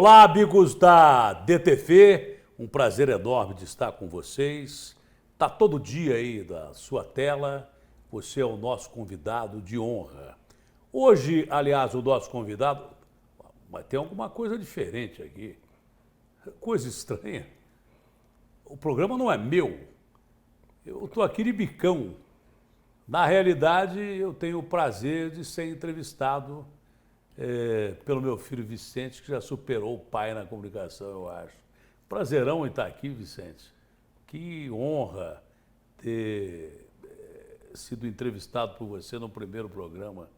Olá, amigos da DTV, um prazer enorme de estar com vocês. Está todo dia aí da sua tela, você é o nosso convidado de honra. Hoje, aliás, o nosso convidado, mas tem alguma coisa diferente aqui, coisa estranha. O programa não é meu, eu estou aqui de bicão. Na realidade, eu tenho o prazer de ser entrevistado pelo meu filho Vicente, que já superou o pai na comunicação, eu acho. Prazerão em estar aqui, Vicente. Que honra ter sido entrevistado por você no primeiro programa.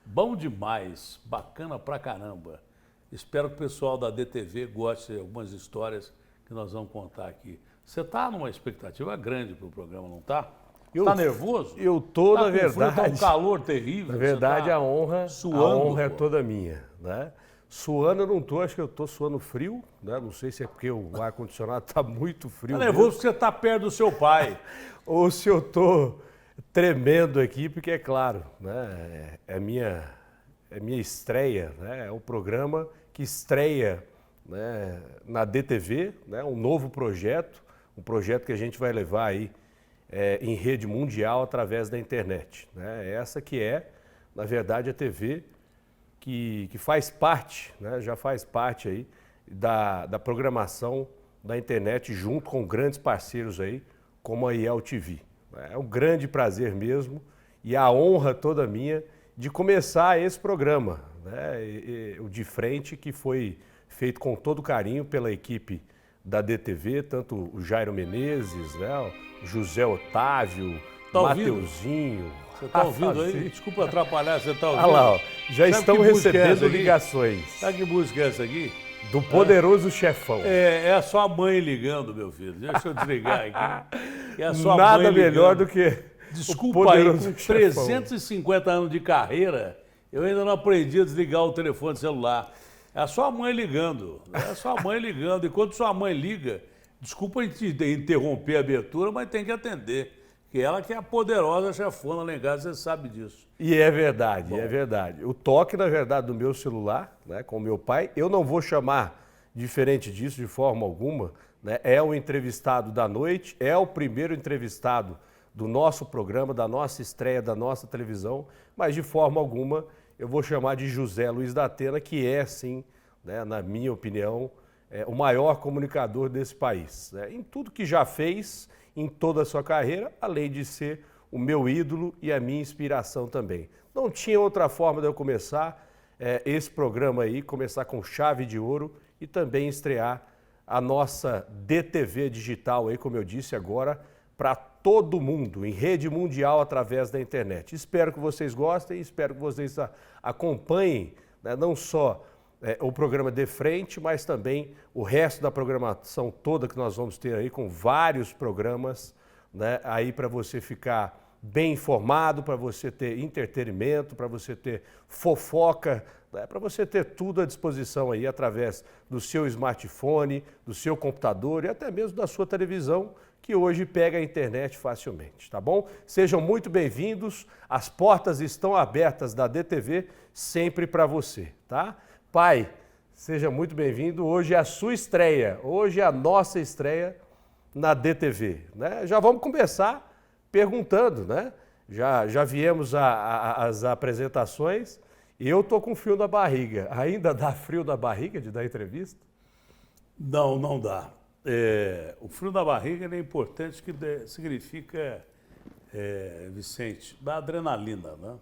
Bom demais, bacana pra caramba. Espero que o pessoal da DTV goste de algumas histórias que nós vamos contar aqui. Você está numa expectativa grande para o programa, não está? Está nervoso? Eu estou, tá na verdade. Está um calor terrível. Na verdade, tá a honra é toda minha, né? Suando eu não estou, acho que eu estou suando frio, né? Não sei se é porque o ar-condicionado está muito frio. Está nervoso porque você está perto do seu pai. Ou se eu estou tremendo aqui, porque é claro, né? É minha estreia, né? É o programa que estreia, né, na DTV, né? Um novo projeto, um projeto que a gente vai levar aí em rede mundial através da internet, né? Essa que é, na verdade, a TV que faz parte, né? Já faz parte aí da programação da internet junto com grandes parceiros aí, como a IEL TV. É um grande prazer mesmo e a honra toda minha de começar esse programa, né? O De Frente, que foi feito com todo carinho pela equipe da DTV, tanto o Jairo Menezes, né? O José Otávio, Mateuzinho. Você está ouvindo aí? Desculpa atrapalhar, você está ouvindo? Olha lá, ó, já estão recebendo ligações. Sabe que música é essa aqui? Do Poderoso Chefão. É a sua mãe ligando, meu filho. Deixa eu desligar aqui. É a sua Nada mãe melhor do que Desculpa aí, com 350 anos de carreira, eu ainda não aprendi a desligar o telefone celular. É a sua mãe ligando, é a sua mãe ligando. E quando sua mãe liga, desculpa interromper a abertura, mas tem que atender. Que ela que é a poderosa chefona lá em casa, você sabe disso. E é verdade, é verdade. O toque, na verdade, do meu celular, né, com meu pai, eu não vou chamar diferente disso de forma alguma, né? É o entrevistado da noite, é o primeiro entrevistado do nosso programa, da nossa estreia, da nossa televisão, mas de forma alguma eu vou chamar de José Luiz da Atena, que é, sim, né, na minha opinião, o maior comunicador desse país, né? Em tudo que já fez, em toda a sua carreira, além de ser o meu ídolo e a minha inspiração também. Não tinha outra forma de eu começar esse programa aí, começar com chave de ouro e também estrear a nossa DTV digital aí, como eu disse agora, para todo mundo, em rede mundial através da internet. Espero que vocês gostem, espero que vocês acompanhem, né, não só o programa De Frente, mas também o resto da programação toda que nós vamos ter aí, com vários programas, né, aí para você ficar bem informado, para você ter entretenimento, para você ter fofoca, né, para você ter tudo à disposição aí através do seu smartphone, do seu computador e até mesmo da sua televisão, que hoje pega a internet facilmente, tá bom? Sejam muito bem-vindos, as portas estão abertas da DTV sempre para você, tá? Pai, seja muito bem-vindo, hoje é a sua estreia, hoje é a nossa estreia na DTV, né? Já vamos começar perguntando, né? Já viemos as apresentações e eu tô com frio na barriga. Ainda dá frio na barriga de dar entrevista? Não, não dá. O frio na barriga é importante, que significa, Vicente, da adrenalina, né?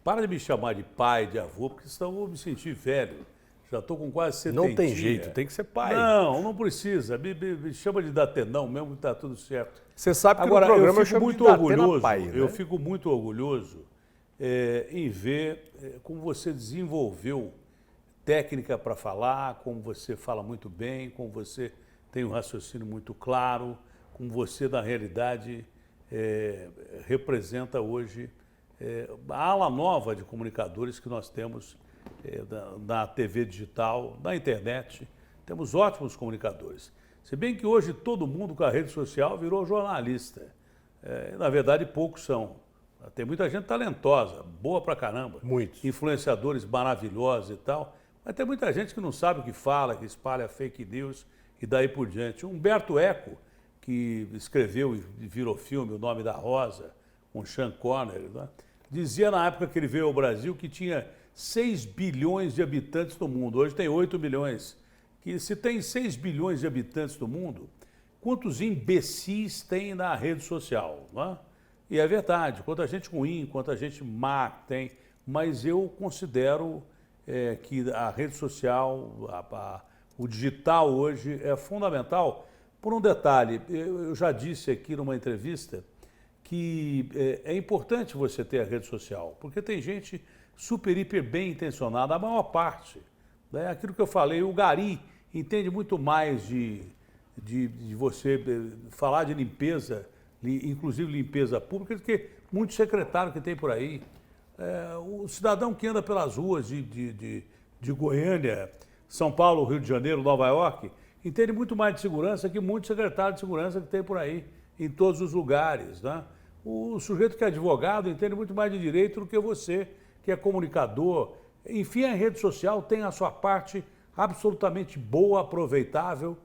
Para de me chamar de pai, de avô, porque senão eu vou me sentir velho. Já estou com quase 70. Não tem jeito, tem que ser pai. Não precisa. Me chama de Datenão mesmo, que está tudo certo. Você sabe que agora, no programa eu fico muito orgulhoso, pai, né? Eu fico muito orgulhoso em ver como você desenvolveu técnica para falar, como você fala muito bem, como você tem um raciocínio muito claro, como você, na realidade, representa hoje a ala nova de comunicadores que nós temos da TV digital, da internet. Temos ótimos comunicadores. Se bem que hoje todo mundo com a rede social virou jornalista. Na verdade, poucos são. Tem muita gente talentosa, boa pra caramba. Muitos. Influenciadores maravilhosos e tal. Mas tem muita gente que não sabe o que fala, que espalha fake news e daí por diante. Humberto Eco, que escreveu e virou filme O Nome da Rosa, com Sean Connery, né? Dizia na época que ele veio ao Brasil que tinha 6 bilhões de habitantes no mundo. Hoje tem 8 milhões. Que se tem 6 bilhões de habitantes no mundo, quantos imbecis tem na rede social, né? E é verdade, quanta gente ruim, quanta gente má tem, mas eu considero que a rede social, o digital hoje é fundamental por um detalhe. Eu já disse aqui numa entrevista que é importante você ter a rede social, porque tem gente super, hiper bem intencionada, a maior parte. Né? Aquilo que eu falei, o gari entende muito mais de você falar de limpeza, inclusive limpeza pública, do que muito secretário que tem por aí. O cidadão que anda pelas ruas de Goiânia, São Paulo, Rio de Janeiro, Nova York, entende muito mais de segurança que muito secretário de segurança que tem por aí, em todos os lugares. Né? O sujeito que é advogado entende muito mais de direito do que você, que é comunicador. Enfim, a rede social tem a sua parte absolutamente boa, aproveitável.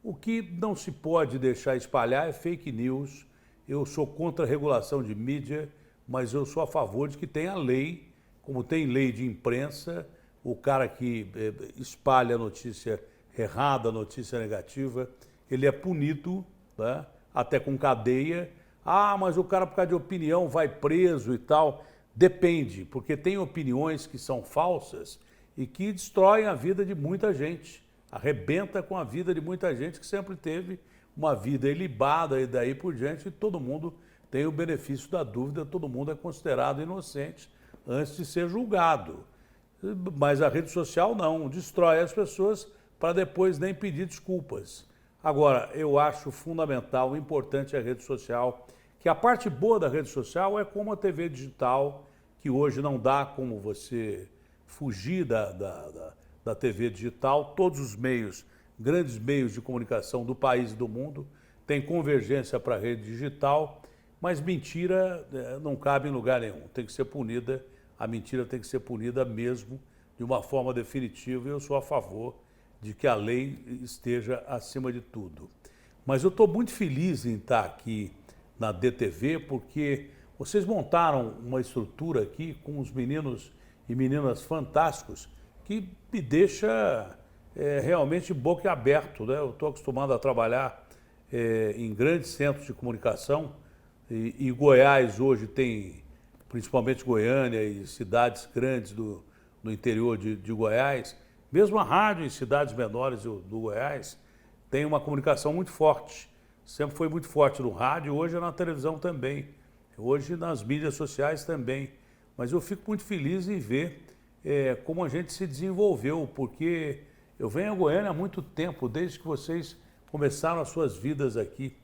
O que não se pode deixar espalhar é fake news. Eu sou contra a regulação de mídia, mas eu sou a favor de que tenha lei, como tem lei de imprensa, o cara que espalha notícia errada, notícia negativa, ele é punido, né? Até com cadeia. Ah, mas o cara por causa de opinião vai preso e tal. Depende, porque tem opiniões que são falsas e que destroem a vida de muita gente, arrebenta com a vida de muita gente que sempre teve uma vida ilibada e daí por diante todo mundo tem o benefício da dúvida, todo mundo é considerado inocente antes de ser julgado. Mas a rede social não, destrói as pessoas para depois nem pedir desculpas. Agora, eu acho fundamental, importante a rede social, que a parte boa da rede social é como a TV digital, que hoje não dá como você fugir da TV digital. Todos os meios, grandes meios de comunicação do país e do mundo, têm convergência para a rede digital, mas mentira não cabe em lugar nenhum, tem que ser punida, a mentira tem que ser punida mesmo, de uma forma definitiva, e eu sou a favor de que a lei esteja acima de tudo. Mas eu estou muito feliz em estar aqui na DTV, porque vocês montaram uma estrutura aqui com os meninos e meninas fantásticos que me deixa realmente boquiaberto, né? Eu estou acostumado a trabalhar em grandes centros de comunicação e Goiás hoje tem, principalmente Goiânia e cidades grandes do interior de Goiás, mesmo a rádio em cidades menores do Goiás tem uma comunicação muito forte. Sempre foi muito forte no rádio, hoje é na televisão também, hoje nas mídias sociais também. Mas eu fico muito feliz em ver como a gente se desenvolveu, porque eu venho a Goiânia há muito tempo, desde que vocês começaram as suas vidas aqui.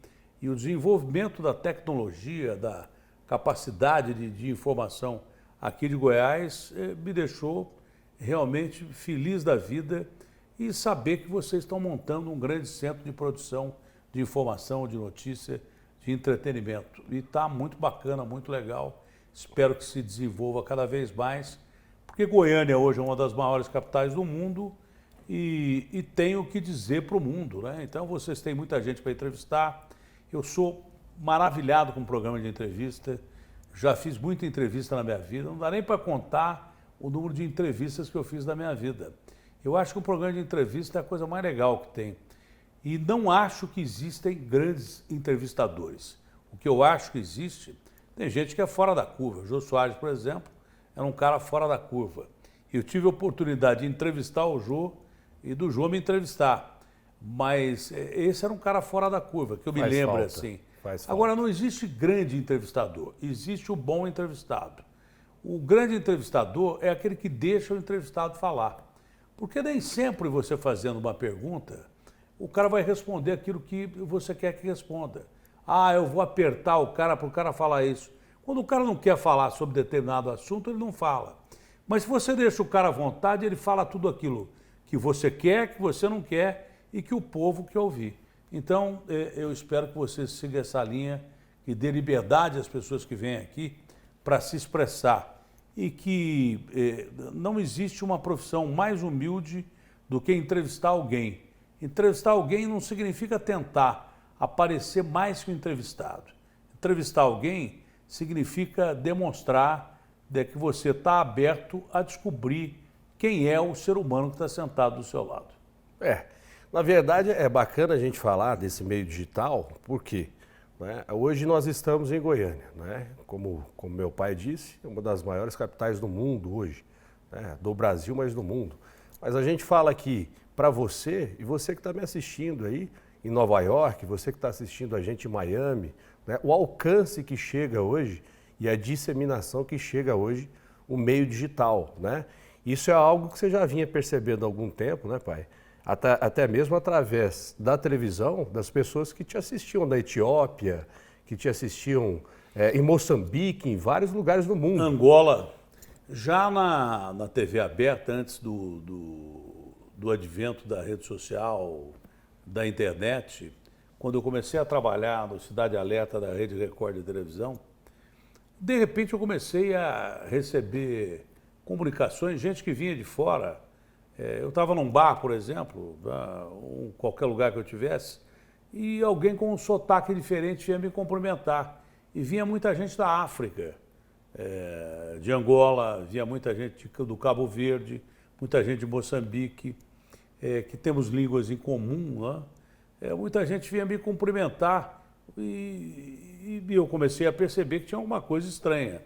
E o desenvolvimento da tecnologia, da capacidade de informação aqui de Goiás me deixou realmente feliz da vida e saber que vocês estão montando um grande centro de produção de informação, de notícia, de entretenimento. E está muito bacana, muito legal. Espero que se desenvolva cada vez mais, porque Goiânia hoje é uma das maiores capitais do mundo e tem o que dizer para o mundo, né? Então vocês têm muita gente para entrevistar. Eu sou maravilhado com o programa de entrevista, já fiz muita entrevista na minha vida, não dá nem para contar o número de entrevistas que eu fiz na minha vida. Eu acho que o programa de entrevista é a coisa mais legal que tem. E não acho que existem grandes entrevistadores. O que eu acho que existe, tem gente que é fora da curva. O Jô Soares, por exemplo, era um cara fora da curva. Eu tive a oportunidade de entrevistar o Jô e do Jô me entrevistar. Mas esse era um cara fora da curva, que eu me lembro assim. Agora, não existe grande entrevistador, existe o bom entrevistado. O grande entrevistador é aquele que deixa o entrevistado falar. Porque nem sempre você fazendo uma pergunta, o cara vai responder aquilo que você quer que responda. Ah, eu vou apertar o cara para o cara falar isso. Quando o cara não quer falar sobre determinado assunto, ele não fala. Mas se você deixa o cara à vontade, ele fala tudo aquilo que você quer, que você não quer e que o povo quer ouvir. Então, eu espero que você siga essa linha e dê liberdade às pessoas que vêm aqui para se expressar. e que não existe uma profissão mais humilde do que entrevistar alguém. Entrevistar alguém não significa tentar aparecer mais que o entrevistado. Entrevistar alguém significa demonstrar que você está aberto a descobrir quem é o ser humano que está sentado do seu lado. Na verdade é bacana a gente falar desse meio digital, porque hoje nós estamos em Goiânia, como meu pai disse, é uma das maiores capitais do mundo hoje, do Brasil, mas do mundo. Mas a gente fala aqui para você, e você que está me assistindo aí em Nova York, você que está assistindo a gente em Miami, o alcance que chega hoje e a disseminação que chega hoje o meio digital, Isso é algo que você já vinha percebendo há algum tempo, pai? Até mesmo através da televisão, das pessoas que te assistiam da Etiópia, que te assistiam em Moçambique, em vários lugares do mundo. Angola, já na TV aberta, antes do advento da rede social, da internet, quando eu comecei a trabalhar no Cidade Alerta da Rede Record de televisão, de repente eu comecei a receber comunicações, gente que vinha de fora. Eu estava num bar, por exemplo, qualquer lugar que eu tivesse, e alguém com um sotaque diferente vinha me cumprimentar. E vinha muita gente da África, de Angola, vinha muita gente do Cabo Verde, muita gente de Moçambique, que temos línguas em comum. Muita gente vinha me cumprimentar e eu comecei a perceber que tinha alguma coisa estranha.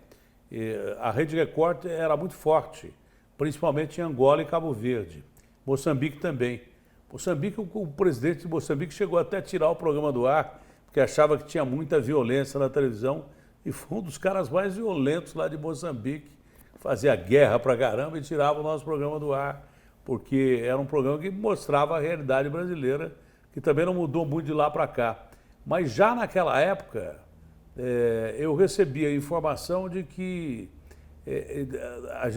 A Rede Record era muito forte, principalmente em Angola e Cabo Verde. Moçambique também. Moçambique, o presidente de Moçambique chegou até a tirar o programa do ar, porque achava que tinha muita violência na televisão, e foi um dos caras mais violentos lá de Moçambique, fazia guerra pra caramba e tirava o nosso programa do ar, porque era um programa que mostrava a realidade brasileira, que também não mudou muito de lá para cá. Mas já naquela época, eu recebia a informação de que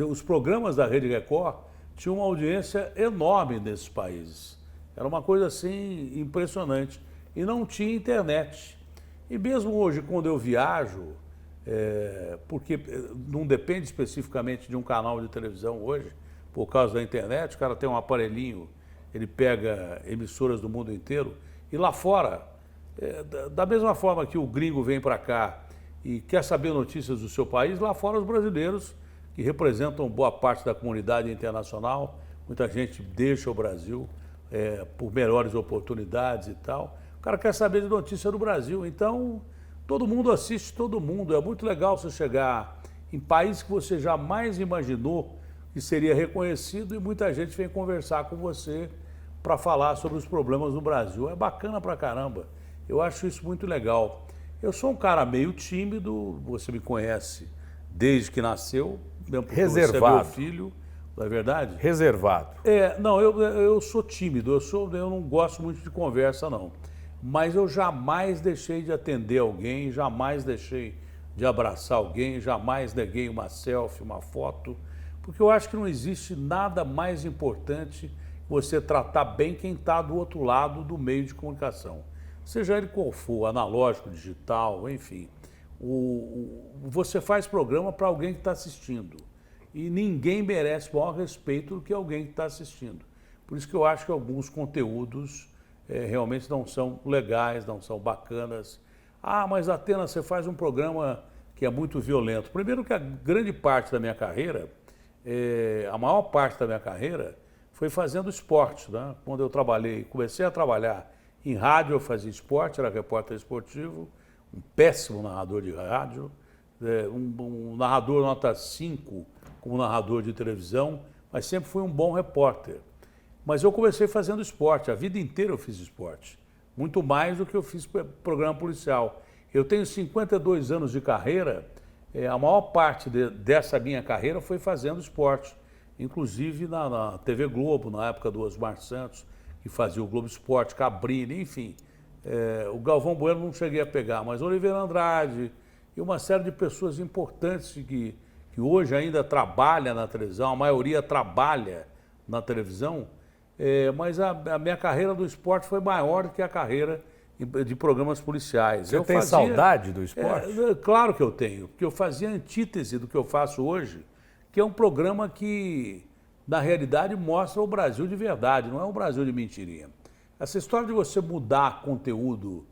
os programas da Rede Record tinham uma audiência enorme nesses países. Era uma coisa assim impressionante. E não tinha internet. E mesmo hoje, quando eu viajo, porque não depende especificamente de um canal de televisão hoje, por causa da internet, o cara tem um aparelhinho, ele pega emissoras do mundo inteiro, e lá fora, da mesma forma que o gringo vem para cá e quer saber notícias do seu país, lá fora os brasileiros, que representam boa parte da comunidade internacional, muita gente deixa o Brasil por melhores oportunidades e tal. O cara quer saber de notícia do Brasil, então todo mundo assiste todo mundo. É muito legal você chegar em países que você jamais imaginou que seria reconhecido e muita gente vem conversar com você para falar sobre os problemas do Brasil. É bacana pra caramba. Eu acho isso muito legal. Eu sou um cara meio tímido, você me conhece desde que nasceu, mesmo porque reservado. Você é meu filho, não é verdade? Reservado. Não, eu sou tímido, eu não gosto muito de conversa, não. Mas eu jamais deixei de atender alguém, jamais deixei de abraçar alguém, jamais neguei uma selfie, uma foto, porque eu acho que não existe nada mais importante que você tratar bem quem está do outro lado do meio de comunicação. Seja ele qual for, analógico, digital, enfim. Você faz programa para alguém que está assistindo. E ninguém merece maior respeito do que alguém que está assistindo. Por isso que eu acho que alguns conteúdos realmente não são legais, não são bacanas. Ah, mas Atena, você faz um programa que é muito violento. Primeiro que a grande parte da minha carreira, a maior parte da minha carreira, foi fazendo esporte, né? Quando eu comecei a trabalhar em rádio, eu fazia esporte, era repórter esportivo, um péssimo narrador de rádio, um narrador nota 5 como narrador de televisão, mas sempre fui um bom repórter. Mas eu comecei fazendo esporte, a vida inteira eu fiz esporte, muito mais do que eu fiz programa policial. Eu tenho 52 anos de carreira, a maior parte dessa minha carreira foi fazendo esporte, inclusive na TV Globo, na época do Osmar Santos, que fazia o Globo Esporte, Cabrini, enfim. O Galvão Bueno não cheguei a pegar, mas Oliveira Andrade e uma série de pessoas importantes que hoje ainda trabalham na televisão, a maioria trabalha na televisão, mas a minha carreira do esporte foi maior do que a carreira de programas policiais. Você tem saudade do esporte? Claro que eu tenho, porque eu fazia a antítese do que eu faço hoje, que é um programa que, na realidade, mostra o Brasil de verdade, não é um Brasil de mentirinha. Essa história de você mudar conteúdo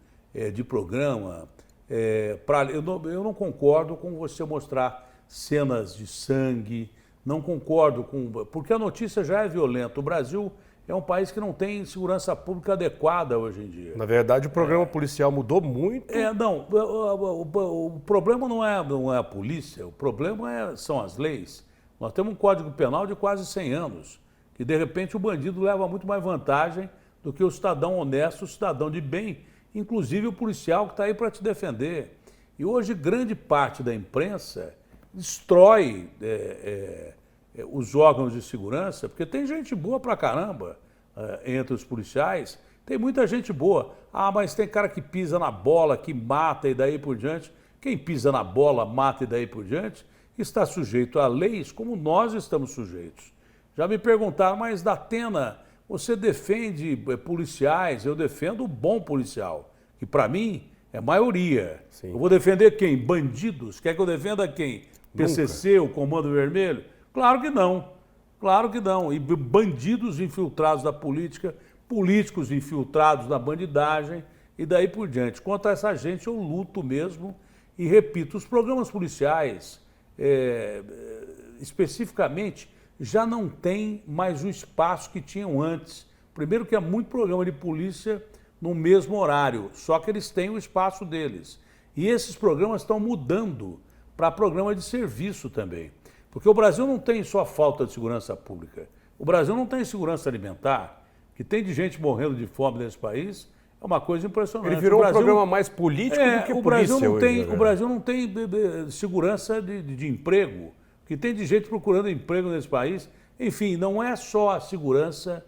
de programa, eu não concordo com você mostrar cenas de sangue, não concordo com... Porque a notícia já é violenta. O Brasil é um país que não tem segurança pública adequada hoje em dia. Na verdade, o programa policial mudou muito. Não, o problema não é a polícia, o problema são as leis. Nós temos um Código Penal de quase 100 anos, que de repente o bandido leva muito mais vantagem do que o cidadão honesto, o cidadão de bem, inclusive o policial que está aí para te defender. E hoje grande parte da imprensa destrói os órgãos de segurança, porque tem gente boa pra caramba entre os policiais, tem muita gente boa. Ah, mas tem cara que pisa na bola, que mata e daí por diante. Quem pisa na bola, mata e daí por diante, está sujeito a leis como nós estamos sujeitos. Já me perguntaram, mas Datena, você defende policiais? Eu defendo o bom policial, que para mim é maioria. Sim. Eu vou defender quem? Bandidos? Quer que eu defenda quem? PCC, o Comando Vermelho? Claro que não. Claro que não. E bandidos infiltrados da política, políticos infiltrados na bandidagem e daí por diante. Quanto a essa gente, eu luto mesmo e repito, os programas policiais, especificamente, já não têm mais o espaço que tinham antes. Primeiro que há muito programa de polícia no mesmo horário, só que eles têm o espaço deles. E esses programas estão mudando para programa de serviço também. Porque o Brasil não tem só falta de segurança pública. O Brasil não tem segurança alimentar, que tem de gente morrendo de fome nesse país, é uma coisa impressionante. Ele virou um programa mais político do que polícia hoje. O Brasil não tem segurança de emprego, que tem de gente procurando emprego nesse país. Enfim, não é só a segurança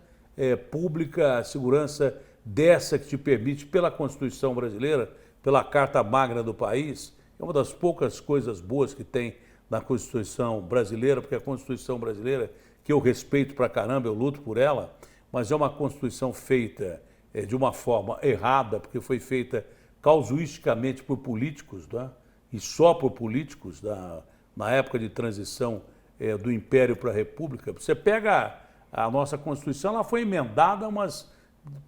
pública, a segurança dessa que te permite, pela Constituição brasileira, pela Carta Magna do país, é uma das poucas coisas boas que tem na Constituição brasileira, porque a Constituição brasileira, que eu respeito pra caramba, eu luto por ela, mas é uma Constituição feita de uma forma errada, porque foi feita casuisticamente por políticos, né? E só por políticos, na época de transição do Império para a República. Você pega a nossa Constituição, ela foi emendada umas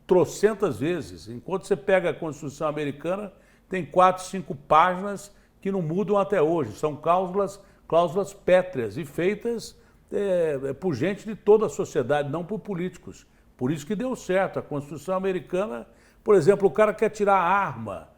trocentas vezes, enquanto você pega a Constituição americana, tem 4, 5 páginas que não mudam até hoje, são cláusulas pétreas e feitas por gente de toda a sociedade, não por políticos. Por isso que deu certo. A Constituição americana, por exemplo, o cara quer tirar a arma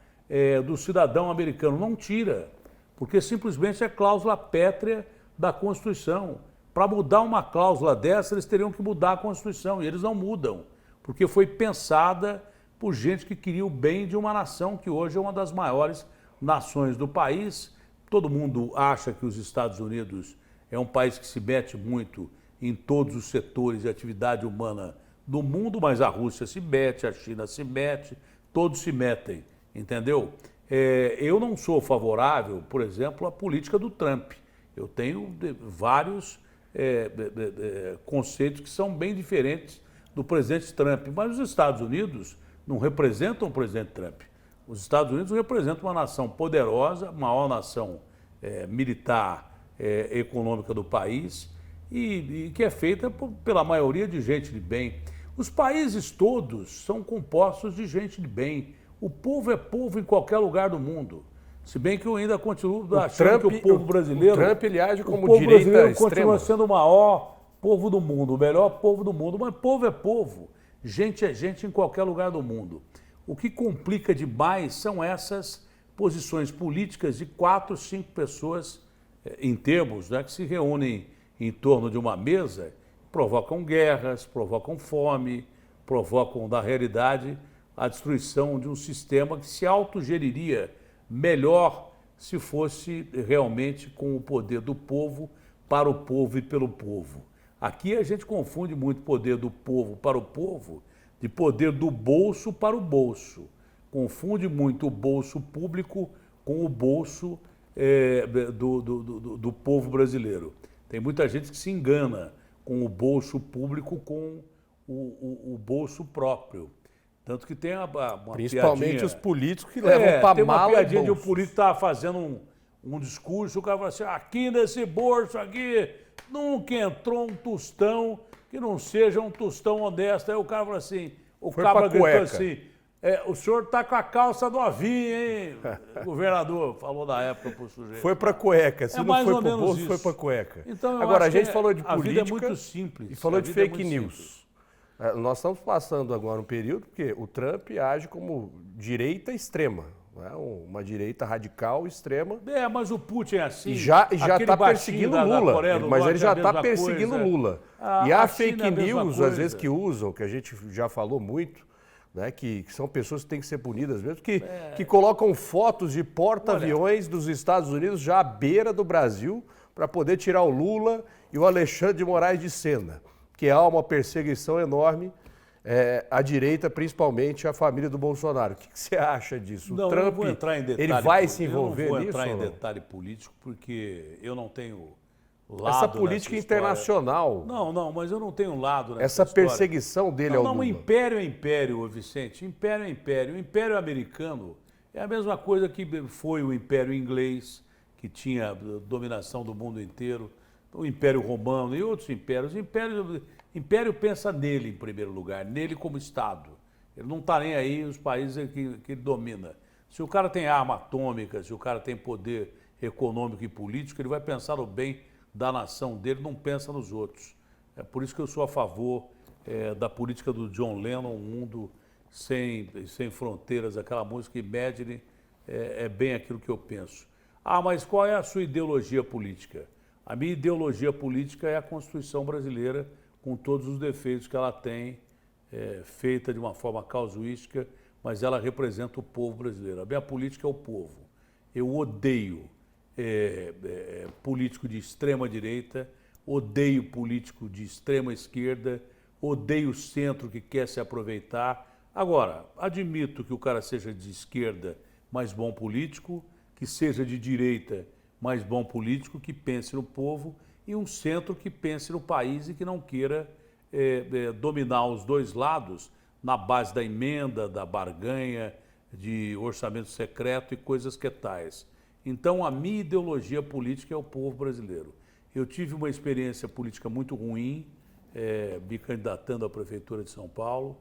do cidadão americano, não tira, porque simplesmente é cláusula pétrea da Constituição. Para mudar uma cláusula dessa, eles teriam que mudar a Constituição, e eles não mudam, porque foi pensada por gente que queria o bem de uma nação que hoje é uma das maiores nações do país. Todo mundo acha que os Estados Unidos é um país que se mete muito em todos os setores de atividade humana do mundo, mas a Rússia se mete, a China se mete, todos se metem, entendeu? Eu não sou favorável, por exemplo, à política do Trump. Eu tenho vários conceitos que são bem diferentes do presidente Trump, mas os Estados Unidos não representam o presidente Trump. Os Estados Unidos representam uma nação poderosa, a maior nação militar, econômica do país e que é feita pela maioria de gente de bem. Os países todos são compostos de gente de bem. O povo é povo em qualquer lugar do mundo. Se bem que eu ainda continuo achando que o povo brasileiro... O Trump, ele age como direita extrema. O povo brasileiro continua sendo o maior povo do mundo, o melhor povo do mundo. Mas povo é povo. Gente é gente em qualquer lugar do mundo. O que complica demais são essas posições políticas de 4, 5 pessoas, em termos, né, que se reúnem em torno de uma mesa, provocam guerras, provocam fome, provocam, na realidade, a destruição de um sistema que se autogeriria melhor se fosse realmente com o poder do povo, para o povo e pelo povo. Aqui a gente confunde muito poder do povo para o povo, de poder do bolso para o bolso. Confunde muito o bolso público com o bolso do povo brasileiro. Tem muita gente que se engana com o bolso público com o bolso próprio. Tanto que tem uma principalmente piadinha, os políticos que levam para tem uma mala piadinha de um político estava fazendo um discurso, o cara fala assim, aqui nesse bolso aqui nunca entrou um tostão que não seja um tostão honesto. Aí o cara falou assim, o Foi cabra pra gritou cueca. assim, o senhor tá com a calça novinha, hein? O governador falou na época pro sujeito. Foi pra cueca. Se É não mais foi ou pro menos bolso, isso. foi pra cueca. Então, eu Agora, a acho gente que falou de a política vida é muito simples. e falou A de vida é fake muito news. simples. Nós estamos passando agora um período porque o Trump age como direita extrema, né? Uma direita radical extrema. Mas o Putin é assim. E já Aquele está baixinho perseguindo da Lula. Coreia do Mas Norte ele é já a está mesma perseguindo coisa. Lula. A E há China é a fake mesma news, coisa. às vezes, que usam, que a gente já falou muito, né? Que são pessoas que têm que ser punidas mesmo, que colocam fotos de porta-aviões dos Estados Unidos já à beira do Brasil para poder tirar o Lula e o Alexandre de Moraes de cena. Que há uma perseguição enorme à direita, principalmente a família do Bolsonaro. O que você acha disso? Não, o Trump, eu não vou entrar em detalhe. ele vai se envolver nisso? Eu não vou nisso? entrar em ou não? detalhe político porque eu não tenho lado Essa política nessa história. internacional, Não, mas eu não tenho lado nessa essa história. perseguição dele ao Não, Lula. império é império, ô Vicente. Império é império. O império americano é a mesma coisa que foi o império inglês, que tinha dominação do mundo inteiro, o império romano e outros impérios. O império pensa nele em primeiro lugar, nele como Estado. Ele não está nem aí os países que ele domina. Se o cara tem arma atômica, se o cara tem poder econômico e político, ele vai pensar no bem da nação dele, não pensa nos outros. É por isso que eu sou a favor da política do John Lennon, um mundo sem fronteiras, aquela música Imagine, é bem aquilo que eu penso. Mas qual é a sua ideologia política? A minha ideologia política é a Constituição brasileira, com todos os defeitos que ela tem, feita de uma forma casuística, mas ela representa o povo brasileiro. A minha política é o povo. Eu odeio político de extrema direita, odeio político de extrema esquerda, odeio o centro que quer se aproveitar. Agora, admito que o cara seja de esquerda, mas bom político, que seja de direita, mas bom político, que pense no povo, e um centro que pense no país e que não queira dominar os dois lados na base da emenda, da barganha, de orçamento secreto e coisas que tais. Então, a minha ideologia política é o povo brasileiro. Eu tive uma experiência política muito ruim, me candidatando à Prefeitura de São Paulo.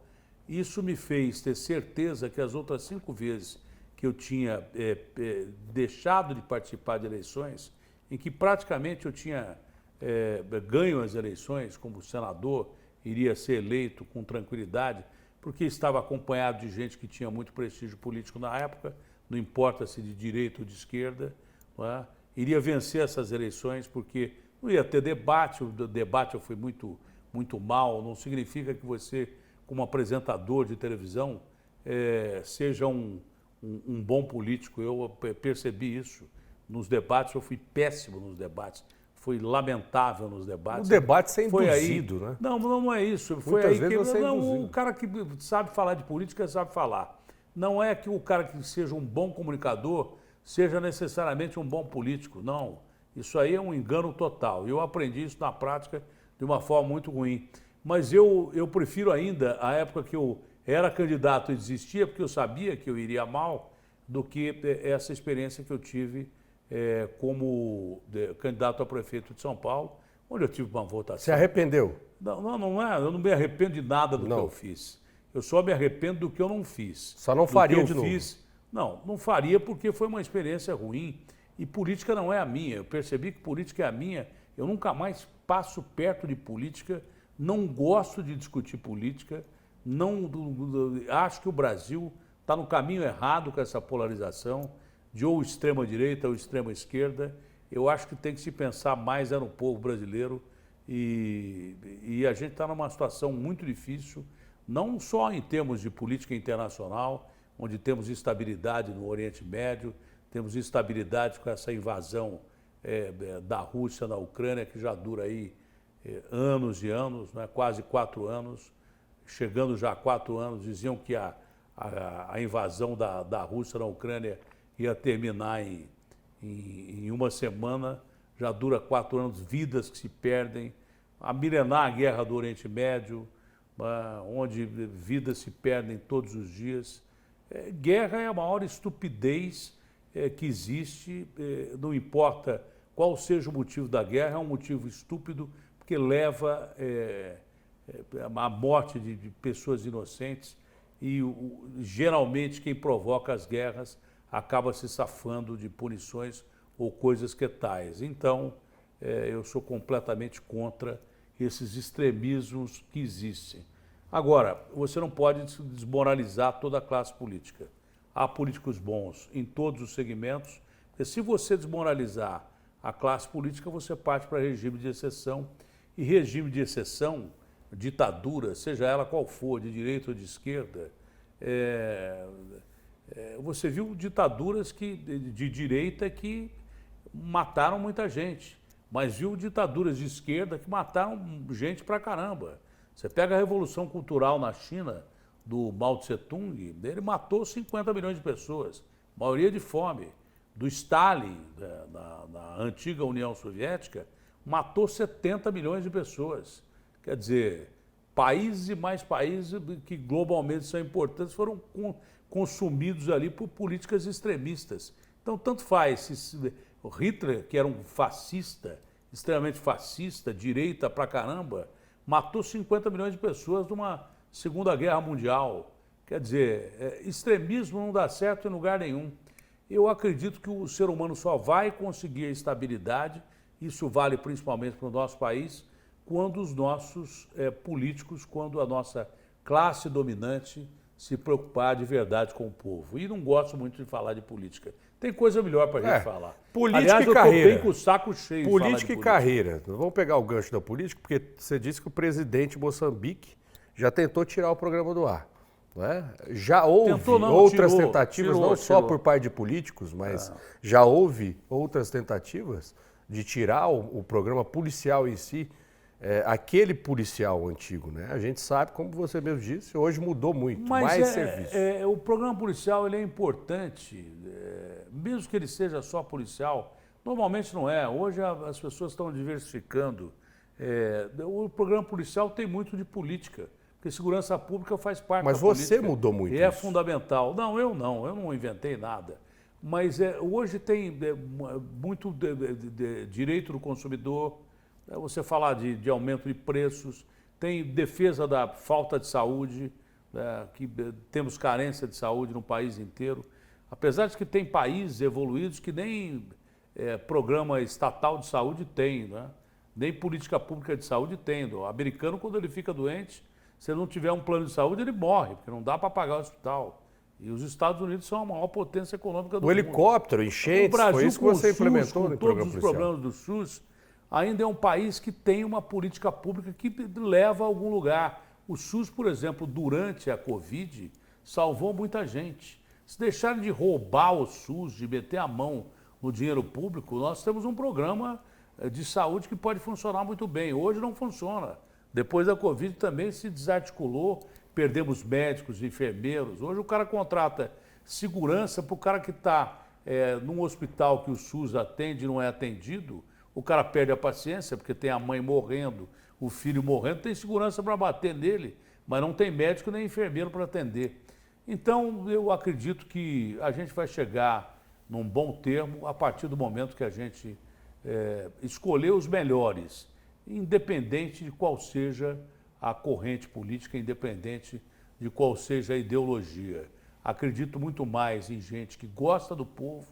Isso me fez ter certeza que as outras 5 vezes que eu tinha deixado de participar de eleições, em que praticamente eu tinha ganho as eleições como senador, iria ser eleito com tranquilidade, porque estava acompanhado de gente que tinha muito prestígio político na época, não importa se de direita ou de esquerda, não é? Iria vencer essas eleições porque não ia ter debate, o debate eu fui muito, muito mal, não significa que você, como apresentador de televisão, seja um bom político. Eu percebi isso nos debates, eu fui péssimo nos debates, fui lamentável nos debates. O debate ser foi induzido, aí, né? Não é isso. Foi Muitas aí vezes que você é induzido. o cara que sabe falar de política sabe falar. Não é que o cara que seja um bom comunicador seja necessariamente um bom político. Não. Isso aí é um engano total. Eu aprendi isso na prática de uma forma muito ruim. Mas eu prefiro ainda a época que eu era candidato e desistia, porque eu sabia que eu iria mal, do que essa experiência que eu tive como candidato a prefeito de São Paulo, onde eu tive uma votação. Se arrependeu? Não é. Eu não me arrependo de nada do que eu fiz. Eu só me arrependo do que eu não fiz. Só não faria de novo? Não faria porque foi uma experiência ruim. E política não é a minha. Eu percebi que política é a minha. Eu nunca mais passo perto de política. Não gosto de discutir política. Acho que o Brasil está no caminho errado com essa polarização de ou extrema-direita ou extrema-esquerda. Eu acho que tem que se pensar mais no povo brasileiro e a gente está numa situação muito difícil, não só em termos de política internacional, onde temos instabilidade no Oriente Médio, temos instabilidade com essa invasão da Rússia na Ucrânia, que já dura aí anos e anos, né? Quase 4 anos, chegando já a 4 anos. Diziam que a invasão da Rússia na Ucrânia ia terminar em uma semana, já dura 4 anos, vidas que se perdem, a milenar guerra do Oriente Médio, onde vidas se perdem todos os dias. Guerra é a maior estupidez que existe, não importa qual seja o motivo da guerra, é um motivo estúpido, porque leva à morte de pessoas inocentes e geralmente quem provoca as guerras acaba se safando de punições ou coisas que tais. Então, eu sou completamente contra esses extremismos que existem. Agora, você não pode desmoralizar toda a classe política. Há políticos bons em todos os segmentos, porque se você desmoralizar a classe política, você parte para regime de exceção. E regime de exceção, ditadura, seja ela qual for, de direita ou de esquerda, você viu ditaduras de direita que mataram muita gente, mas viu ditaduras de esquerda que mataram gente pra caramba. Você pega a Revolução Cultural na China, do Mao Tse-tung, ele matou 50 milhões de pessoas, maioria de fome. Do Stalin, na antiga União Soviética, matou 70 milhões de pessoas. Quer dizer, países e mais países que globalmente são importantes foram consumidos ali por políticas extremistas. Então, tanto faz. O Hitler, que era um fascista, extremamente fascista, direita pra caramba, matou 50 milhões de pessoas numa Segunda Guerra Mundial. Quer dizer, extremismo não dá certo em lugar nenhum. Eu acredito que o ser humano só vai conseguir a estabilidade, isso vale principalmente para o nosso país, quando os nossos políticos, quando a nossa classe dominante se preocupar de verdade com o povo. E não gosto muito de falar de política. Tem coisa melhor para a gente falar. Política Aliás, e carreira. Eu estou bem com o saco cheio política de falar de e política. carreira. Vamos pegar o gancho da política, porque você disse que o presidente de Moçambique já tentou tirar o programa do ar. Né? Já houve outras tentativas, não só por parte de políticos, mas já houve outras tentativas de tirar o programa policial em si, aquele policial antigo. Né? A gente sabe, como você mesmo disse, hoje mudou muito, mais serviço. O programa policial ele é importante, mesmo que ele seja só policial, normalmente não é. Hoje as pessoas estão diversificando. O programa policial tem muito de política. Porque segurança pública faz parte da política. Mas você mudou muito isso. E é fundamental. Não, eu não inventei nada. Mas hoje tem muito de direito do consumidor, você falar de aumento de preços, tem defesa da falta de saúde, que temos carência de saúde no país inteiro. Apesar de que tem países evoluídos que nem programa estatal de saúde tem, né? Nem política pública de saúde tem. O americano, quando ele fica doente, se não tiver um plano de saúde, ele morre, porque não dá para pagar o hospital. E os Estados Unidos são a maior potência econômica do mundo. O helicóptero, enchentes, o Brasil, foi isso que você implementou no programa policial. Com todos os problemas do SUS, ainda é um país que tem uma política pública que leva a algum lugar. O SUS, por exemplo, durante a Covid, salvou muita gente. Se deixarem de roubar o SUS, de meter a mão no dinheiro público, nós temos um programa de saúde que pode funcionar muito bem. Hoje não funciona. Depois da Covid também se desarticulou, perdemos médicos, enfermeiros. Hoje o cara contrata segurança para o cara que está num hospital que o SUS atende e não é atendido. O cara perde a paciência porque tem a mãe morrendo, o filho morrendo, tem segurança para bater nele, mas não tem médico nem enfermeiro para atender. Então eu acredito que a gente vai chegar num bom termo a partir do momento que a gente escolher os melhores, independente de qual seja a corrente política, independente de qual seja a ideologia. Acredito muito mais em gente que gosta do povo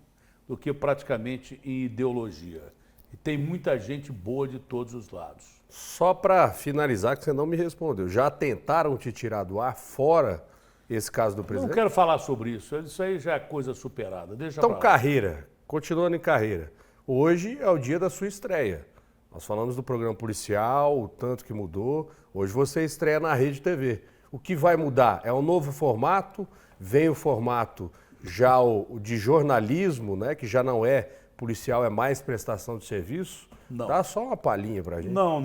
do que praticamente em ideologia. E tem muita gente boa de todos os lados. Só para finalizar, que você não me respondeu, já tentaram te tirar do ar fora esse caso do presidente? Não quero falar sobre isso, isso aí já é coisa superada. Deixa então, carreira, continuando em carreira. Hoje é o dia da sua estreia. Nós falamos do programa policial, o tanto que mudou. Hoje você estreia na Rede TV. O que vai mudar? É um novo formato? Vem o formato já de jornalismo, né? Que já não é policial, é mais prestação de serviço? Não. Dá só uma palhinha pra gente. Não.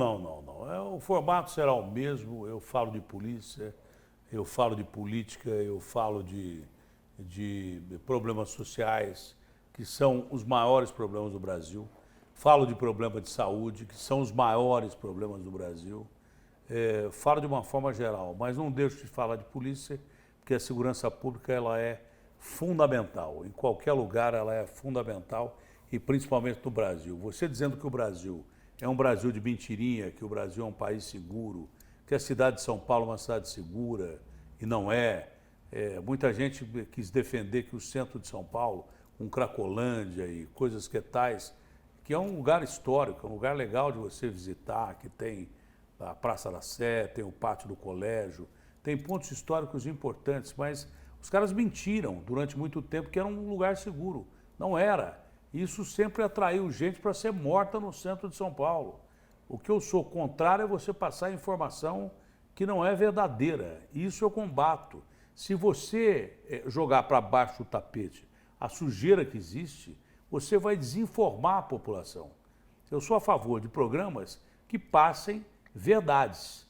O formato será o mesmo. Eu falo de polícia, eu falo de política, eu falo de problemas sociais, que são os maiores problemas do Brasil. Falo de problema de saúde, que são os maiores problemas do Brasil. Falo de uma forma geral, mas não deixo de falar de polícia, porque a segurança pública ela é fundamental. Em qualquer lugar ela é fundamental e principalmente no Brasil. Você dizendo que o Brasil é um Brasil de mentirinha, que o Brasil é um país seguro, que a cidade de São Paulo é uma cidade segura, e não é. Muita gente quis defender que o centro de São Paulo, com Cracolândia e coisas que tais, que é um lugar histórico, é um lugar legal de você visitar, que tem a Praça da Sé, tem o pátio do colégio, tem pontos históricos importantes, mas os caras mentiram durante muito tempo que era um lugar seguro. Não era. Isso sempre atraiu gente para ser morta no centro de São Paulo. O que eu sou contrário é você passar informação que não é verdadeira. Isso eu combato. Se você jogar para baixo do tapete a sujeira que existe, você vai desinformar a população. Eu sou a favor de programas que passem verdades,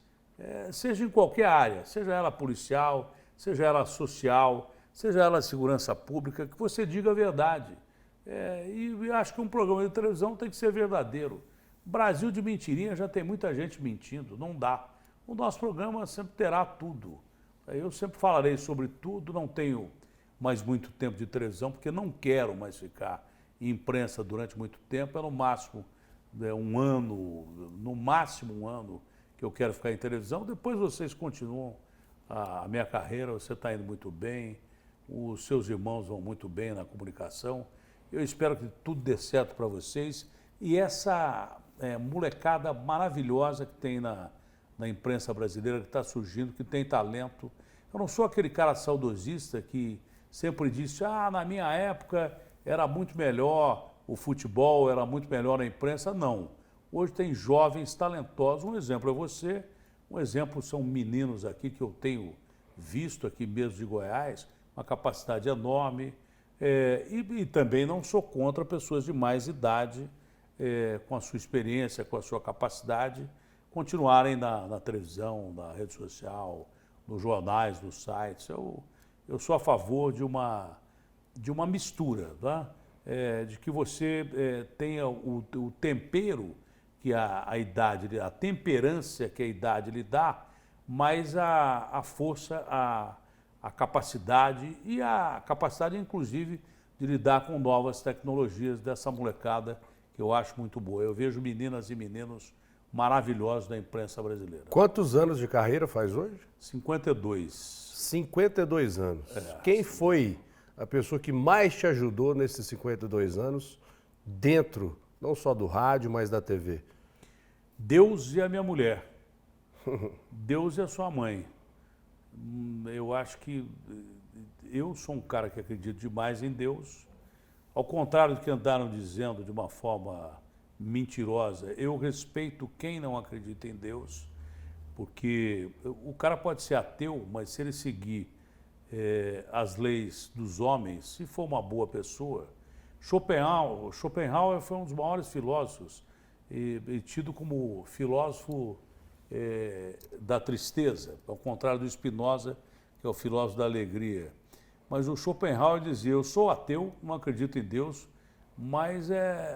seja em qualquer área, seja ela policial, seja ela social, seja ela segurança pública, que você diga a verdade. E acho que um programa de televisão tem que ser verdadeiro. Brasil de mentirinha já tem muita gente mentindo, não dá. O nosso programa sempre terá tudo. Eu sempre falarei sobre tudo, não tenho mais muito tempo de televisão, porque não quero mais ficar em imprensa durante muito tempo, é no máximo um ano, no máximo um ano que eu quero ficar em televisão. Depois vocês continuam a minha carreira, você está indo muito bem, os seus irmãos vão muito bem na comunicação. Eu espero que tudo dê certo para vocês e essa molecada maravilhosa que tem na imprensa brasileira, que está surgindo, que tem talento. Eu não sou aquele cara saudosista que sempre disse, na minha época era muito melhor o futebol, era muito melhor a imprensa. Não. Hoje tem jovens talentosos. Um exemplo é você, um exemplo são meninos aqui que eu tenho visto aqui mesmo de Goiás, uma capacidade enorme. E também não sou contra pessoas de mais idade, com a sua experiência, com a sua capacidade, continuarem na televisão, na rede social, nos jornais, nos sites. Eu sou a favor de uma mistura, tá? De que você tenha o tempero que a idade, a temperância que a idade lhe dá, mas a força, a capacidade e a capacidade, inclusive, de lidar com novas tecnologias dessa molecada que eu acho muito boa. Eu vejo meninas e meninos maravilhosos da imprensa brasileira. Quantos anos de carreira faz hoje? 52. 52 anos. Quem foi a pessoa que mais te ajudou nesses 52 anos, dentro, não só do rádio, mas da TV? Deus e a minha mulher. Deus e a sua mãe. Eu acho que eu sou um cara que acredita demais em Deus. Ao contrário do que andaram dizendo de uma forma mentirosa, eu respeito quem não acredita em Deus, porque o cara pode ser ateu, mas se ele seguir as leis dos homens, se for uma boa pessoa. Schopenhauer foi um dos maiores filósofos, e tido como filósofo da tristeza, ao contrário do Spinoza, que é o filósofo da alegria. Mas o Schopenhauer dizia, eu sou ateu, não acredito em Deus, mas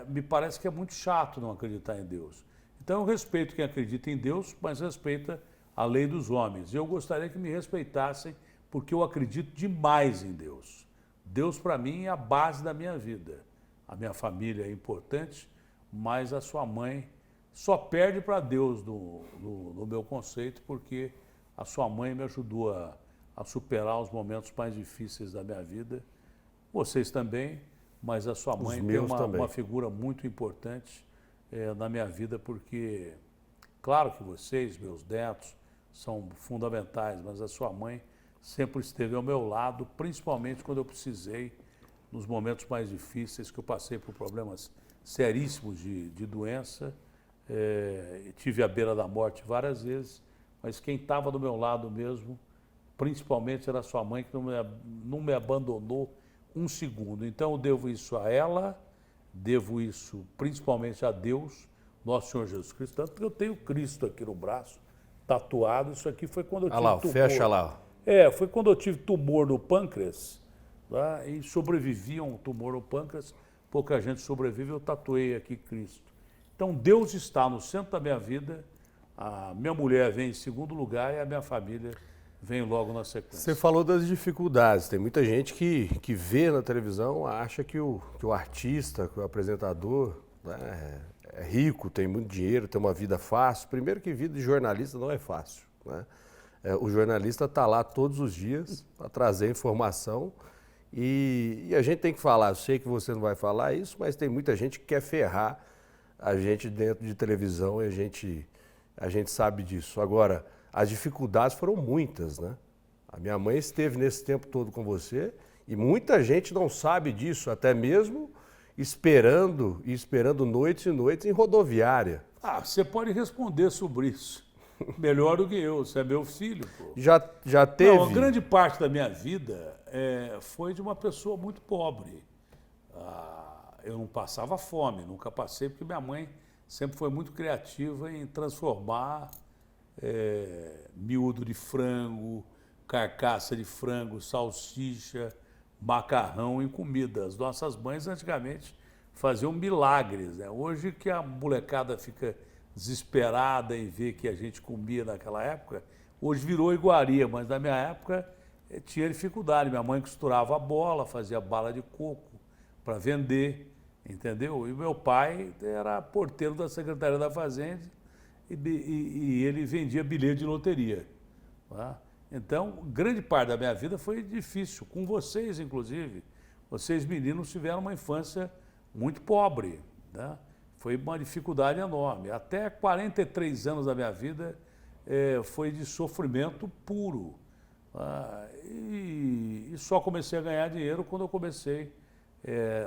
me parece que é muito chato não acreditar em Deus. Então eu respeito quem acredita em Deus, mas respeita a lei dos homens. Eu gostaria que me respeitassem, porque eu acredito demais em Deus. Deus, para mim, é a base da minha vida. A minha família é importante, mas a sua mãe só perde para Deus no meu conceito, porque a sua mãe me ajudou a superar os momentos mais difíceis da minha vida. Vocês também, mas a sua mãe tem uma figura muito importante na minha vida, porque, claro que vocês, meus netos, são fundamentais, mas a sua mãe sempre esteve ao meu lado, principalmente quando eu precisei, nos momentos mais difíceis, que eu passei por problemas seríssimos de doença, tive à beira da morte várias vezes, mas quem estava do meu lado mesmo, principalmente era a sua mãe, que não me abandonou um segundo. Então eu devo isso a ela, devo isso principalmente a Deus, nosso Senhor Jesus Cristo, tanto que eu tenho Cristo aqui no braço, tatuado. Isso aqui foi quando eu tive tumor. Fecha lá. Foi quando eu tive tumor no pâncreas, tá? E sobrevivi a um tumor no pâncreas, pouca gente sobrevive, eu tatuei aqui Cristo. Então Deus está no centro da minha vida, a minha mulher vem em segundo lugar e a minha família vem logo na sequência. Você falou das dificuldades. Tem muita gente que vê na televisão, acha que o artista, que o apresentador, né, é rico, tem muito dinheiro, tem uma vida fácil. Primeiro que vida de jornalista não é fácil, né? O jornalista está lá todos os dias para trazer informação e a gente tem que falar. Eu sei que você não vai falar isso, mas tem muita gente que quer ferrar a gente dentro de televisão e a gente sabe disso. Agora, as dificuldades foram muitas, né? A minha mãe esteve nesse tempo todo com você e muita gente não sabe disso, até mesmo esperando noites e noites em rodoviária. Você pode responder sobre isso. Melhor do que eu, você é meu filho, pô. Já teve? Não, a grande parte da minha vida foi de uma pessoa muito pobre. Eu não passava fome, nunca passei, porque minha mãe sempre foi muito criativa em transformar miúdo de frango, carcaça de frango, salsicha, macarrão em comida. As nossas mães antigamente faziam milagres, né? Hoje que a molecada fica desesperada em ver que a gente comia naquela época, hoje virou iguaria, mas na minha época tinha dificuldade. Minha mãe costurava a bola, fazia bala de coco para vender, entendeu? E meu pai era porteiro da Secretaria da Fazenda e ele vendia bilhete de loteria. Tá? Então, grande parte da minha vida foi difícil, com vocês, inclusive. Vocês, meninos, tiveram uma infância muito pobre, né? Foi uma dificuldade enorme. Até 43 anos da minha vida foi de sofrimento puro. E só comecei a ganhar dinheiro quando eu comecei